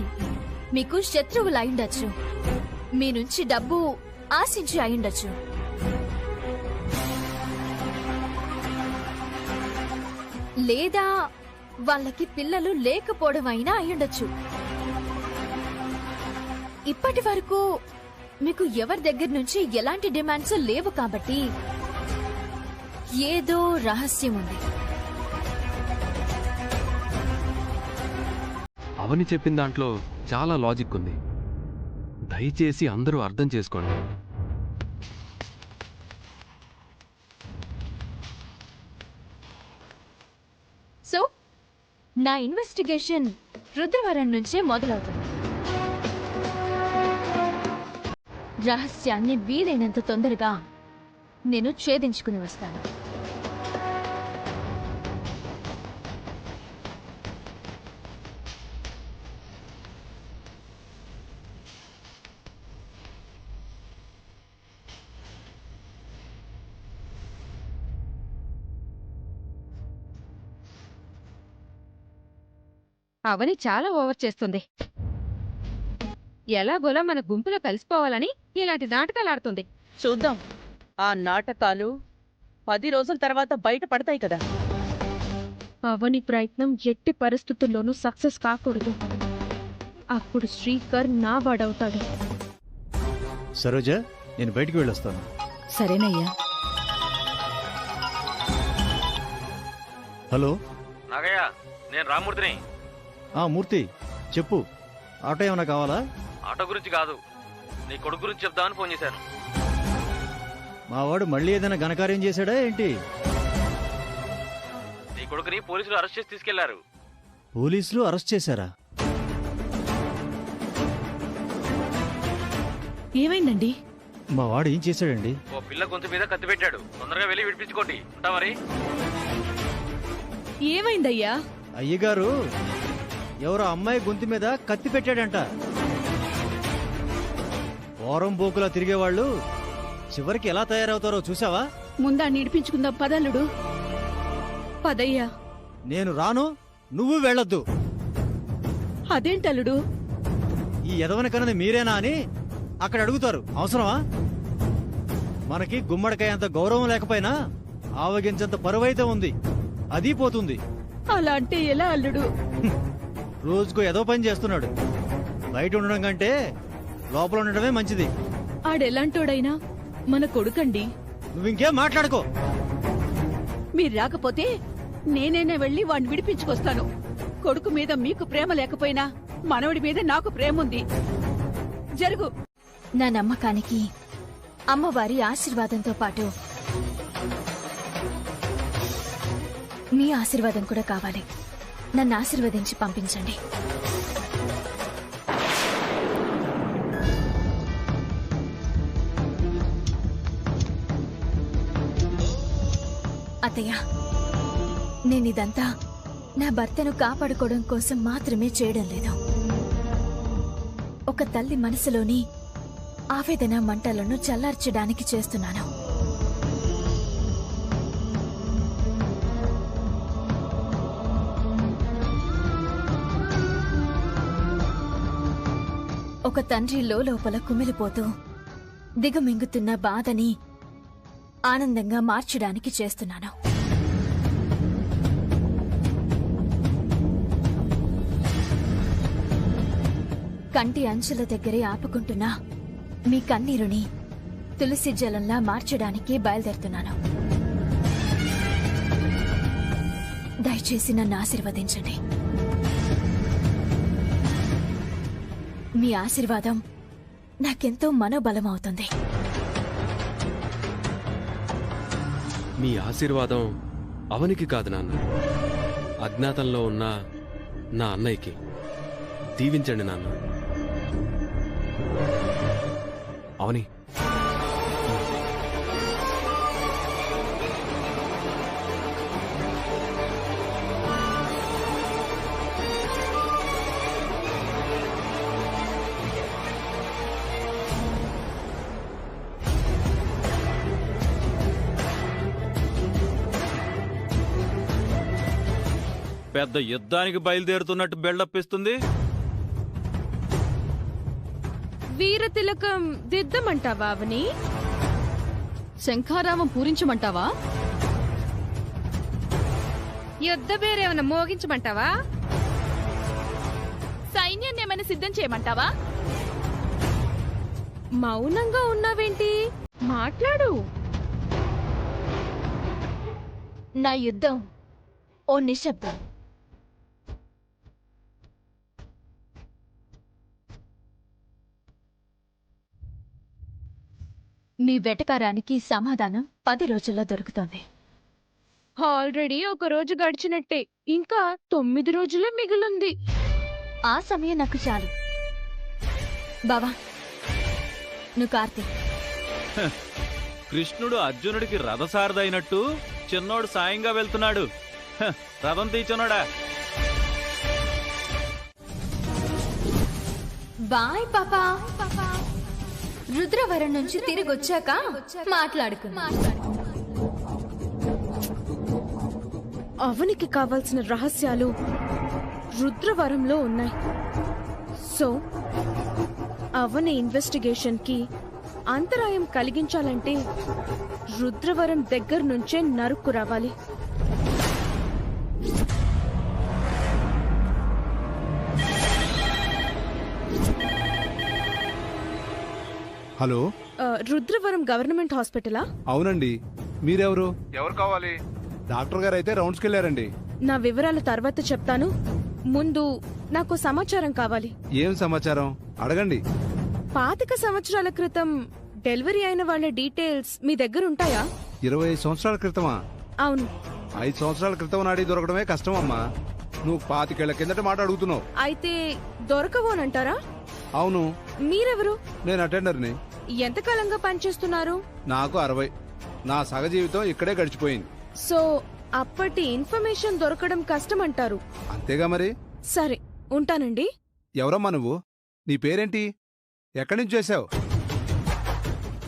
మీకు శత్రువులు అయిండొచ్చు, మీ నుంచి డబ్బు ఆశించి అయిండొచ్చు. లేదా వాళ్ళకి పిల్లలు లేకపోవడం అయినా అయ్యుండొచ్చు. ఇప్పటి వరకు మీకు ఎవరి దగ్గర నుంచి ఎలాంటి డిమాండ్స్ లేవు కాబట్టి ఏదో రహస్యం ఉంది. అవని చెప్పిన దాంట్లో చాలా లాజిక్ ఉంది. దయచేసి అందరూ అర్థం చేసుకోండి. సో నా ఇన్వెస్టిగేషన్ రుద్రవరం నుంచే మొదలవుతుంది. రహస్యాన్ని వీలైనంత తొందరగా నేను ఛేదించుకుని వస్తాను. అవని చాలా ఓవర్ చేస్తుంది. ఎలాగోలా మన గుంపులో కలిసిపోవాలని ఇలాంటి నాటకాలు ఆడుతుంది. చూద్దాం, ఆ నాటకాలు 10 రోజుల తర్వాత బయట పడతాయి కదా. అవని ప్రయత్నం ఎట్టి పరిస్థితుల్లోనూ సక్సెస్ కాకూడదు. అప్పుడు శ్రీకర్ నా వాడవుతాడు. సరోజ, నేను బయటికి వెళ్ళొస్తాను. సరేనయ్యా. హలో నాగయ్య, నేను రామూర్తిని. మూర్తి, చెప్పు. ఆటో ఏమైనా కావాలా? ఆటో గురించి కాదు, నీ కొడుకు గురించి చెప్దామని ఫోన్ చేశాను. మా వాడు మళ్ళీ ఏదైనా ఘనకార్యం చేశాడా ఏంటి? నీ కొడుకుని పోలీసులు అరెస్ట్ చేసి తీసుకెళ్లారు. పోలీసులు అరెస్ట్ చేశారా? ఏమైందండి? మా వాడు ఏం చేశాడండి? ఓ పిల్ల గొంతు మీద కత్తి పెట్టాడు. తొందరగా వెళ్ళి విడిపించుకోండి. ఉంటా మరి. ఏమైందయ్యా? అయ్యగారు, ఎవరో అమ్మాయి గొంతు మీద కత్తి పెట్టాడంట. వారం పోకులా తిరిగేవాళ్ళు చివరికి ఎలా తయారవుతారో చూసావా? ముందా నిడిపించుకుందాం పదల్లుడు. పదయ్యా. నేను రాను, నువ్వు వెళ్ళొద్దు. అదేంటల్లుడు? ఈ ఎదవని కన్నది మీరేనా అని అక్కడ అడుగుతారు. అవసరమా? మనకి గుమ్మడికాయ అంత గౌరవం లేకపోయినా ఆవగించంత పరువైతే ఉంది. అది పోతుంది. అలా అంటే ఎలా అల్లుడు? రోజుకు ఏదో పని చేస్తున్నాడు. బయట ఉండడం కంటే లోపల ఉండడమే మంచిది. ఆడెలాంటోడైనా మన కొడుకండి. నువ్వింకేం మాట్లాడుకో. మీరు రాకపోతే నేనేనే వెళ్ళి వాడిని విడిపించుకొస్తాను. కొడుకు మీద మీకు ప్రేమ లేకపోయినా మనవడి మీద నాకు ప్రేమ ఉంది. జరుగు. నా నమ్మకానికి అమ్మవారి ఆశీర్వాదంతో పాటు మీ ఆశీర్వాదం కూడా కావాలి. నన్ను ఆశీర్వదించి పంపించండి. అత్తయ్య, నేనిదంతా నా భర్తను కాపాడుకోవడం కోసం మాత్రమే చేయడం లేదు. ఒక తల్లి మనసులోని ఆవేదన మంటలను చల్లార్చడానికి చేస్తున్నాను. ఒక తండ్రి లోపల కుమిలిపోతూ దిగమింగుతున్న బాధని ఆనందంగా మార్చడానికి చేస్తున్నాను. కంటి అంచుల దగ్గరే ఆపుకుంటున్నా మీ కన్నీరుని తులసి జలంలా మార్చడానికి బయలుదేరుతున్నాను. దయచేసి నన్ను ఆశీర్వదించండి. మీ ఆశీర్వాదం నాకెంతో మనోబలం అవుతుంది. మీ ఆశీర్వాదం అవనికి కాదు నాన్న, అజ్ఞాతంలో ఉన్న నా అన్నయ్యకి. దీవించండి నాన్న. అవని, పెద్ద యుద్ధానికి బయలుదేరుతున్నట్టు బిల్డప్ ఇస్తుంది. వీర తిలకం దిద్దమంటావా అవని? శంఖారావం పూరించమంటావా? యుద్ధ పేరేమైనా మోగించమంటావా? సైన్యాన్ని ఏమైనా సిద్ధం చేయమంటావా? మౌనంగా ఉన్నావేంటి? మాట్లాడు. నా యుద్ధం ఓ నిశ్శబ్దం. మీ వెటకారానికి సమాధానం 10 రోజుల్లో దొరుకుతుంది. ఆల్రెడీ ఒక రోజు గడిచినట్టే, ఇంకా 9 రోజులే మిగిలింది. ఆ సమయం నాకు చాలు. బావా, నువ్వు కార్తీక్. కృష్ణుడు అర్జునుడికి రథసారదైనట్టు చిన్నోడు సాయంగా వెళ్తున్నాడు. రథం తీచున్నాడా? బాయ్ పాపా. రుద్రవరం నుంచి తిరిగి వచ్చాక మాట్లాడుకున్నా. అవనికి కావాల్సిన రహస్యాలు రుద్రవరంలో ఉన్నాయి. సో అవని ఇన్వెస్టిగేషన్ కి అంతరాయం కలిగించాలంటే రుద్రవరం దగ్గర నుంచే నరుక్కు రావాలి. హలో, రుద్రవరం గవర్నమెంట్ హాస్పిటలా? అవునండి. మీరెవరు? ఎవరు కావాలి? డాక్టర్ గారు అయితే రౌండ్స్కి వెళ్ళారండి. నా వివరాలు తర్వాత చెప్తాను. ముందు నాకు సమాచారం కావాలి. ఏం సమాచారం? అడగండి. 25 సంవత్సరాల క్రితం డెలివరీ అయిన వాళ్ళ డీటెయిల్స్ మీ దగ్గర ఉంటాయా? 25 సంవత్సరాల క్రితమా? అవును. 5 సంవత్సరాల క్రితం నాడి దొరకడమే కష్టం అమ్మా. నువ్వు 25 ఏళ్ల కిందట మాట అడుగుతున్నావు. అయితే దొరకవోనంటారా? అవును. మీరెవరు? నేను అటెండర్ని. ఎంతకాలంగా పనిచేస్తున్నారు? నాకు 60. నా సగ జీవితం ఇక్కడే గడిచిపోయింది. సో అప్పటి ఇన్ఫర్మేషన్ దొరకడం కష్టమంటారు. అంతేగా మరి. సరే, ఉంటానండి. ఎవరమ్మా నువ్వు? నీ పేరేంటి? ఎక్కడి నుంచి చేశావు?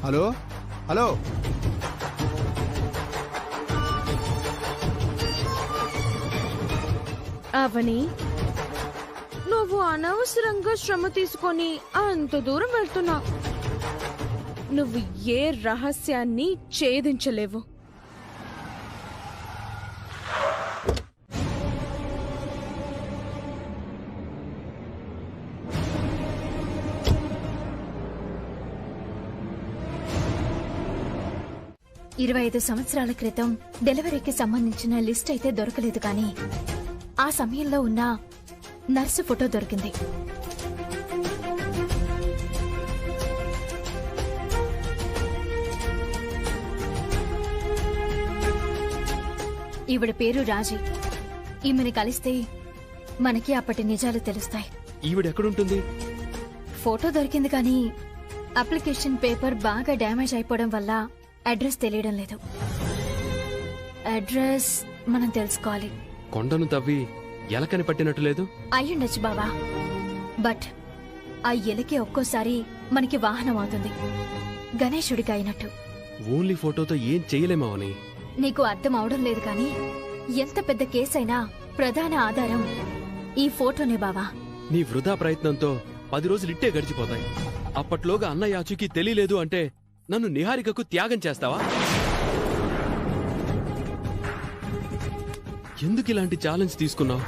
Hello hello. అవని, నువ్వు అనవసరంగా శ్రమ తీసుకొని అంత దూరం వెళ్తున్నా. నువ్వు ఏ రహస్యాన్ని ఛేదించలేవు. ఇరవై 25 సంవత్సరాల క్రితం డెలివరీకి సంబంధించిన లిస్ట్ అయితే దొరకలేదు, కానీ ఆ సమయంలో ఉన్న నర్సు ఫోటో దొరికింది. ఈవిడ పేరు రాజీ. ఈమెను కలిస్తే మనకి అప్పటి నిజాలు తెలుస్తాయి. ఈవిడెక్కడుంటుంది? ఫోటో దొరికింది, కానీ అప్లికేషన్ పేపర్ బాగా డ్యామేజ్ అయిపోవడం వల్ల అడ్రస్ తెలియడం లేదు. అడ్రస్ మనం తెలుసుకోవాలి. కొండను తవ్వి ఎలకని పట్టినట్టు లేదు? అయ్యుండొచ్చు బావా, బట్ ఆ ఎలికి ఒక్కోసారి మనకి వాహనం అవుతుంది, గణేశుడికి అయినట్టు. ఓన్లీ ఫోటోతో ఏం చెయ్యలేమవని. నీకు అర్థం అవడం లేదు, కానీ ఎంత పెద్ద కేసైనా ప్రధాన ఆధారం ఈ ఫోటోనే బావా. నీ వృధా ప్రయత్నంతో 10 రోజులు ఇట్టే గడిచిపోతాయి. అప్పట్లోగా అన్నయ్య ఆచూకీ తెలియలేదు అంటే నన్ను నిహారికకు త్యాగం చేస్తావా? ఎందుకు ఇలాంటి ఛాలెంజ్ తీసుకున్నావు?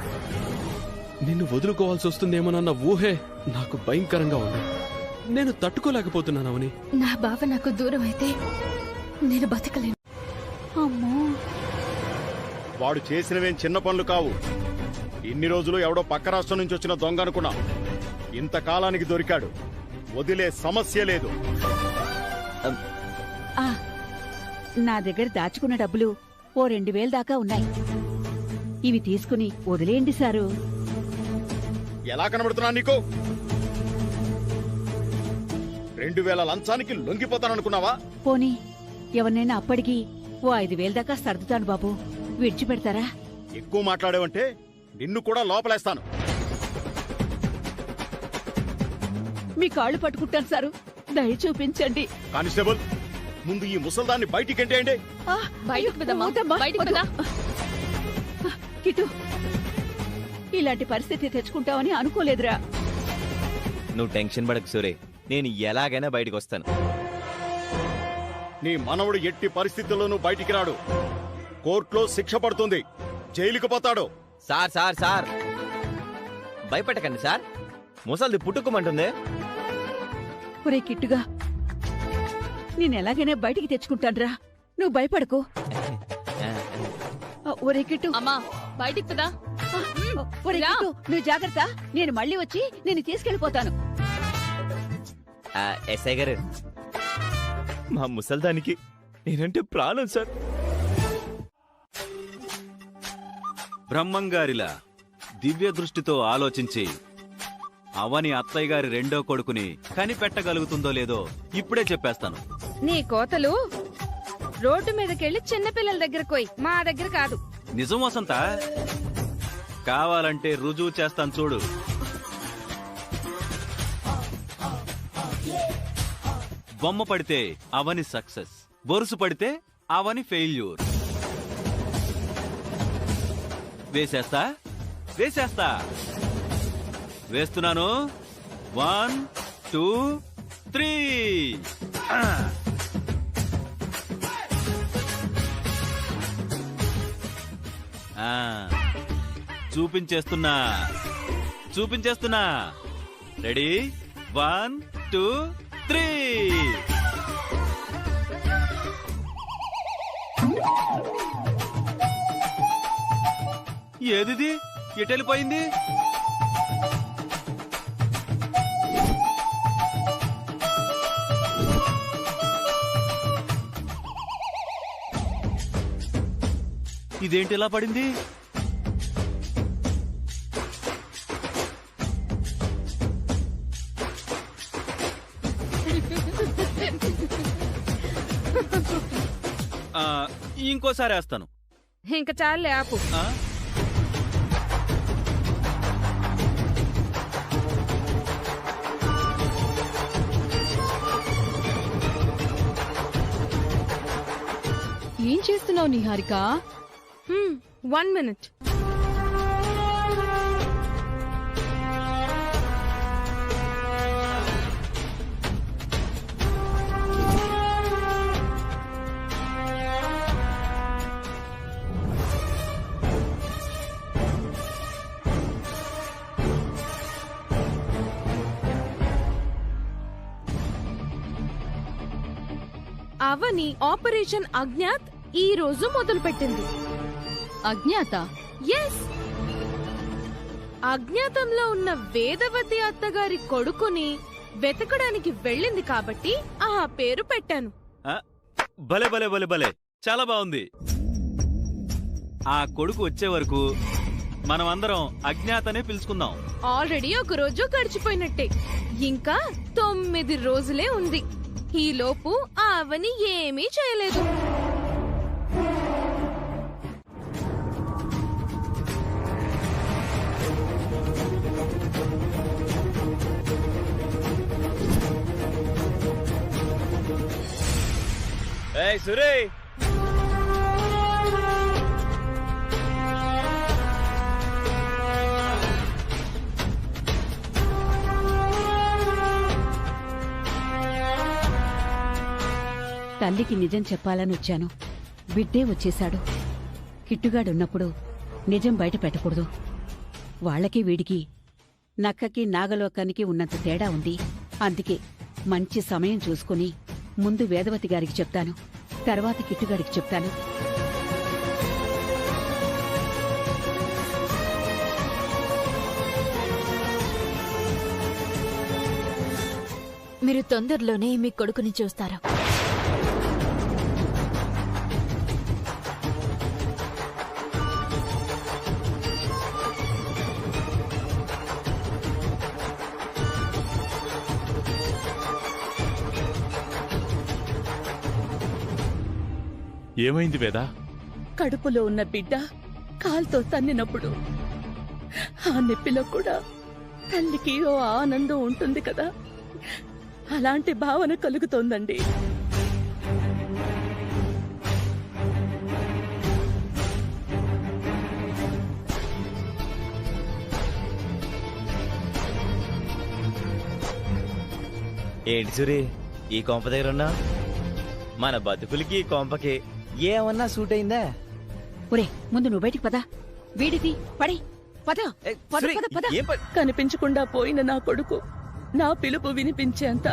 నిన్ను వదులుకోవాల్సి వస్తుందేమోనన్న ఊహే నాకు భయంకరంగా ఉంది. నేను తట్టుకోలేకపోతున్నానవని. నా బావ నాకు దూరం అయితే నేను బతకలేను. అమ్మో, వాడు చేసినవేం చిన్న పనులు కావు. ఇన్ని రోజులు ఎవడో పక్క రాష్ట్రం నుంచి వచ్చిన దొంగ అనుకున్నా. ఇంతకాలానికి దొరికాడు. వదిలే సమస్య లేదు. నా దగ్గర దాచుకున్న డబ్బులు ఓ 2000 దాకా ఉన్నాయి. ఇవి తీసుకుని వదిలేయండి సారు. ఎలా కనబడుతున్నా నీకు? 2000 లంచానికి లొంగిపోతాననుకున్నావా? పోనీ ఎవరినైనా అప్పటికి ఓ 5000 దాకా సర్దుతాను బాబు, విడిచిపెడతారా? ఎక్కువ మాట్లాడేవంటే నిన్ను కూడా లోపలేస్తాను. మీ కాళ్ళు పట్టుకుంటాను సారు, దయ చూపించండి. కానిస్టేబుల్, ముందు ఈ ముసల్దాన్ని బయటికి ఎంటేయండి. కిటు, ఇలాంటి పరిస్థితి తెచ్చుకుంటావని అనుకోలేదురా. నువ్వు టెన్షన్ పడకు సూరే, నేను ఎలాగైనా బయటకు వస్తాను. నీ మనవడు ఎట్టి పరిస్థితుల్లోనూ బయటికి రాడు. కోర్టులో శిక్ష పడుతుంది, జైలుకు పోతాడు. సార్ సార్ సార్ భయపెట్టకండి సార్, ముసల్ది పుట్టుకోమంటుంది. ఒరే కిట్టుగా, నేను ఎలాగైనా బయటికి తెచ్చుకుంటానురా, నువ్వు భయపడకు. ఒరే కిట్టు, అమ్మా బయటికి పదా. ఒరే కిట్టు, నువ్వు జాగ్రత్త, నేను మళ్ళీ వచ్చి నేను తీసుకెళ్లిపోతాను. ఎస్ఐ గారు, మా ముసల్దానికి నేనంటే ప్రాణం సార్. బ్రహ్మంగారిలా దివ్య దృష్టితో ఆలోచించి అవని అత్తయ్య గారి రెండో కొడుకుని కనిపెట్టగలుగుతుందో లేదో ఇప్పుడే చెప్పేస్తాను. నీ కోతలు రోడ్డు మీదకెళ్ళి చిన్నపిల్లల దగ్గరకు పోయి, మా దగ్గర కాదు. నిజం వసంత, కావాలంటే రుజువు చేస్తాను చూడు. బొమ్మ పడితే అవని సక్సెస్, బొరుసు పడితే అవని ఫెయిల్యూర్. వేసేస్తా వేసేస్తా వేస్తున్నాను. 1 2 3. చూపించేస్తున్నా చూపించేస్తున్నా. రెడీ? 1 2 3. ఏదిది ఎటెళ్ళిపోయింది? ఇదేంటి ఇలా పడింది? ఇంకోసారి వేస్తాను. ఇంక చాలే, ఆపు. ఏం చేస్తున్నావు నిహారిక? 1 minute. అవని ఆపరేషన్ అజ్ఞాత్ ఈ రోజు మొదలు పెట్టింది. అజ్ఞాత? ఎస్, అజ్ఞాతంలో ఉన్న వేదవతి అత్తగారి కొడుకుని వెతకడానికి వెళ్ళింది కాబట్టి ఆ పేరు పెట్టాను. భలే భలే భలే భలే, చాలా బాగుంది. ఆ కొడుకు వచ్చే వరకు మనమందరం అజ్ఞాతనే పిలుచుకుందాం. ఆల్రెడీ ఒక రోజు గడిచిపోయినట్టే, ఇంకా 9 రోజులే ఉంది. ఈ లోపు ఆ అవని ఏమీ చేయలేదు. సురే, తల్లికి నిజం చెప్పాలని వచ్చాను. బిడ్డే వచ్చేశాడు. కిట్టుగాడున్నప్పుడు నిజం బయట పెట్టకూడదు. వాళ్లకి వీడికి, నక్కకి నాగలోకానికి ఉన్నంత తేడా ఉంది. అందుకే మంచి సమయం చూసుకుని ముందు వేదవతి గారికి చెప్తాను, తర్వాత కిట్టుగాడికి చెప్తాను. మీరు తొందరలోనే మీ కొడుకుని చూస్తారు. ఏమైంది వేదా? కడుపులో ఉన్న బిడ్డ కాల్తో తన్నినప్పుడు ఆ నొప్పిలో కూడా తల్లికి ఓ ఆనందం ఉంటుంది కదా, అలాంటి భావన కలుగుతోందండి. ఏంటి సూరి ఈ కొంప దగ్గర ఉన్నా? మన బతుకులకి ఈ కొంపకి ఏమన్నా సూట్ అయిందా? ఒరే ముందు నువ్వు బయటికి పదా, వీడిది పడి పద పద పద పద. కనిపించకుండా పోయిన నా కొడుకు నా పిలుపు వినిపించేంత,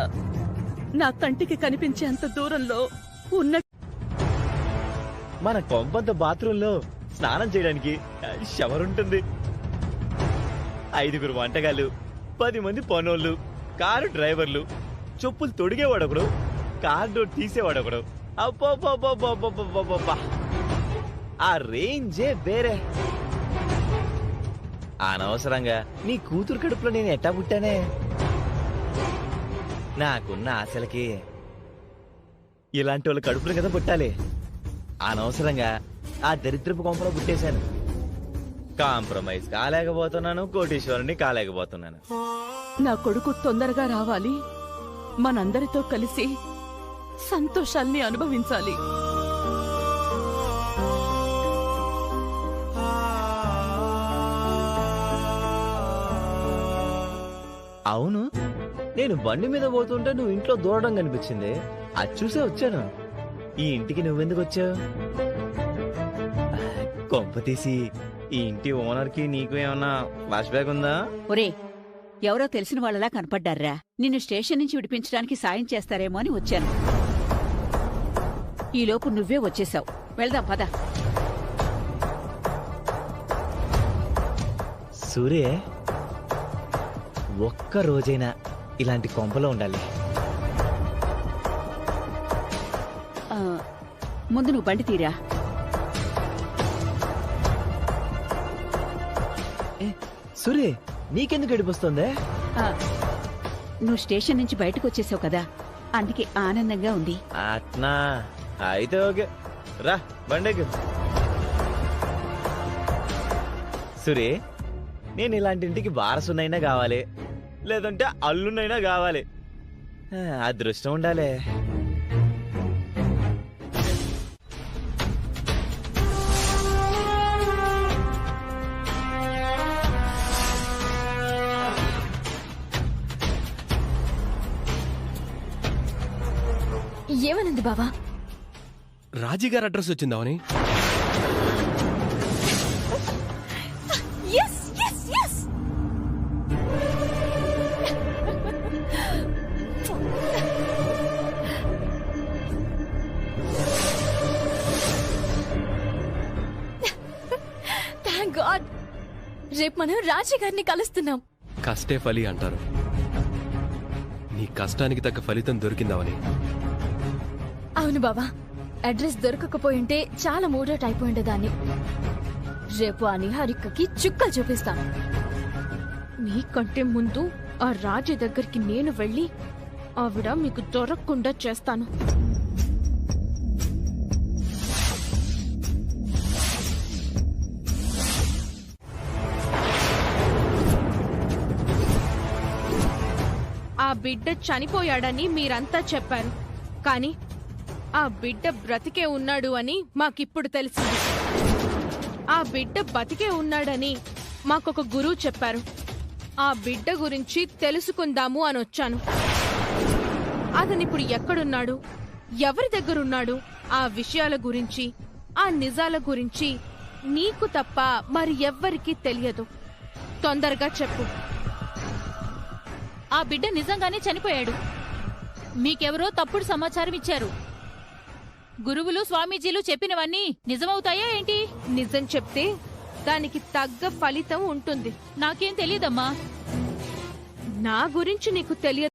నా కంటికి కనిపించేంత దూరంలో ఉన్న మన కొంపంత బాత్రూంలో స్నానం చేయడానికి షవర్ ఉంటుంది. 5 వంటగాళ్ళు, 10 మంది పనోళ్ళు, కారు డ్రైవర్లు, చెప్పులు తొడిగేవాడొకడు, కార్ డోర్ తీసేవాడొకడు. అబ్బా ఆ రేంజే వేరే. అనవసరంగా నీ కూతురు కడుపులో నేను ఎట్టా పుట్టానే? నాకున్న ఆశలకి ఇలాంటి వాళ్ళ కడుపులు కదా పుట్టాలి. అనవసరంగా ఆ దరిద్రపు కొంపలో పుట్టేశాను. కాంప్రమైజ్ కాలేకపోతున్నాను, కోటీశ్వరుని కాలేకపోతున్నాను. నా కొడుకు తొందరగా రావాలి, మనందరితో కలిసి సంతోషాల్ని అనుభవించాలి. అవును, నేను బండి మీద పోతుంటే నువ్వు ఇంట్లో దూరడం కనిపించింది. అది చూసే వచ్చాను. ఈ ఇంటికి నువ్వెందుకు వచ్చావు? కొంప తీసి ఈ ఇంటి ఓనర్ కి నీకు ఏమన్నా ఫ్లాష్ బ్యాక్ ఉందా? ఒరే ఎవరో తెలిసిన వాళ్ళలా కనపడ్డారా, నిన్ను స్టేషన్ నుంచి విడిపించడానికి సాయం చేస్తారేమో అని వచ్చాను. ఈలోపు నువ్వే వచ్చేశావు. వెళ్దాం పద. సూర్య, ఒక్క రోజైనా ఇలాంటి కొంపలో ఉండాలి. ముందు నువ్వు బండి తీరా. సూర్య, నీకెందుకు గడిపొస్తుందే? నువ్వు స్టేషన్ నుంచి బయటకు వచ్చేసావు కదా, అందుకే ఆనందంగా ఉంది. అట్నా? అయితే ఓకే, రా బండెక్కు. సూర్య, నేను ఇలాంటి ఇంటికి వారసునైనా కావాలి, లేదంటే అల్లునైనా కావాలి. అదృష్టం ఉండాలి. ఏమనుంది బావా? రాజీగారి అడ్రస్ వచ్చిందావని. థాంక్ గాడ్, రేపు మనం రాజీ గారిని కలుస్తున్నాం. కష్టే ఫలి అంటారు. నీ కష్టానికి తగ్గ ఫలితం దొరికిందావని. అవును బావా, అడ్రస్ దొరకకపోయింటే చాలా మూడోట్ అయిపోయిండేదాన్ని. రేపు ఆ నిహారికకి చుక్కలు చూపిస్తాను. మీకంటే ముందు ఆ రాజు దగ్గరికి నేను వెళ్ళి ఆవిడ మీకు దొరకకుండా చేస్తాను. ఆ బిడ్డ చనిపోయాడని మీరంతా చెప్పారు, కానీ ఆ బిడ్డ బ్రతికే ఉన్నాడు అని మాకిప్పుడు తెలిసింది. ఆ బిడ్డ బతికే ఉన్నాడని మాకొక గురువు చెప్పారు. ఆ బిడ్డ గురించి తెలుసుకుందాము అని వచ్చాను. అతనిప్పుడు ఎక్కడున్నాడు, ఎవరి దగ్గరున్నాడు, ఆ విషయాల గురించి, ఆ నిజాల గురించి నీకు తప్ప మరి ఎవ్వరికీ తెలియదు. తొందరగా చెప్పు. ఆ బిడ్డ నిజంగానే చనిపోయాడు. మీకెవరో తప్పుడు సమాచారం ఇచ్చారు. గురువులు స్వామీజీలు చెప్పినవన్నీ నిజమవుతాయా ఏంటి? నిజం చెప్తే దానికి తగ్గ ఫలితం ఉంటుంది. నాకేం తెలియదమ్మా. నా గురించి నీకు తెలియదు.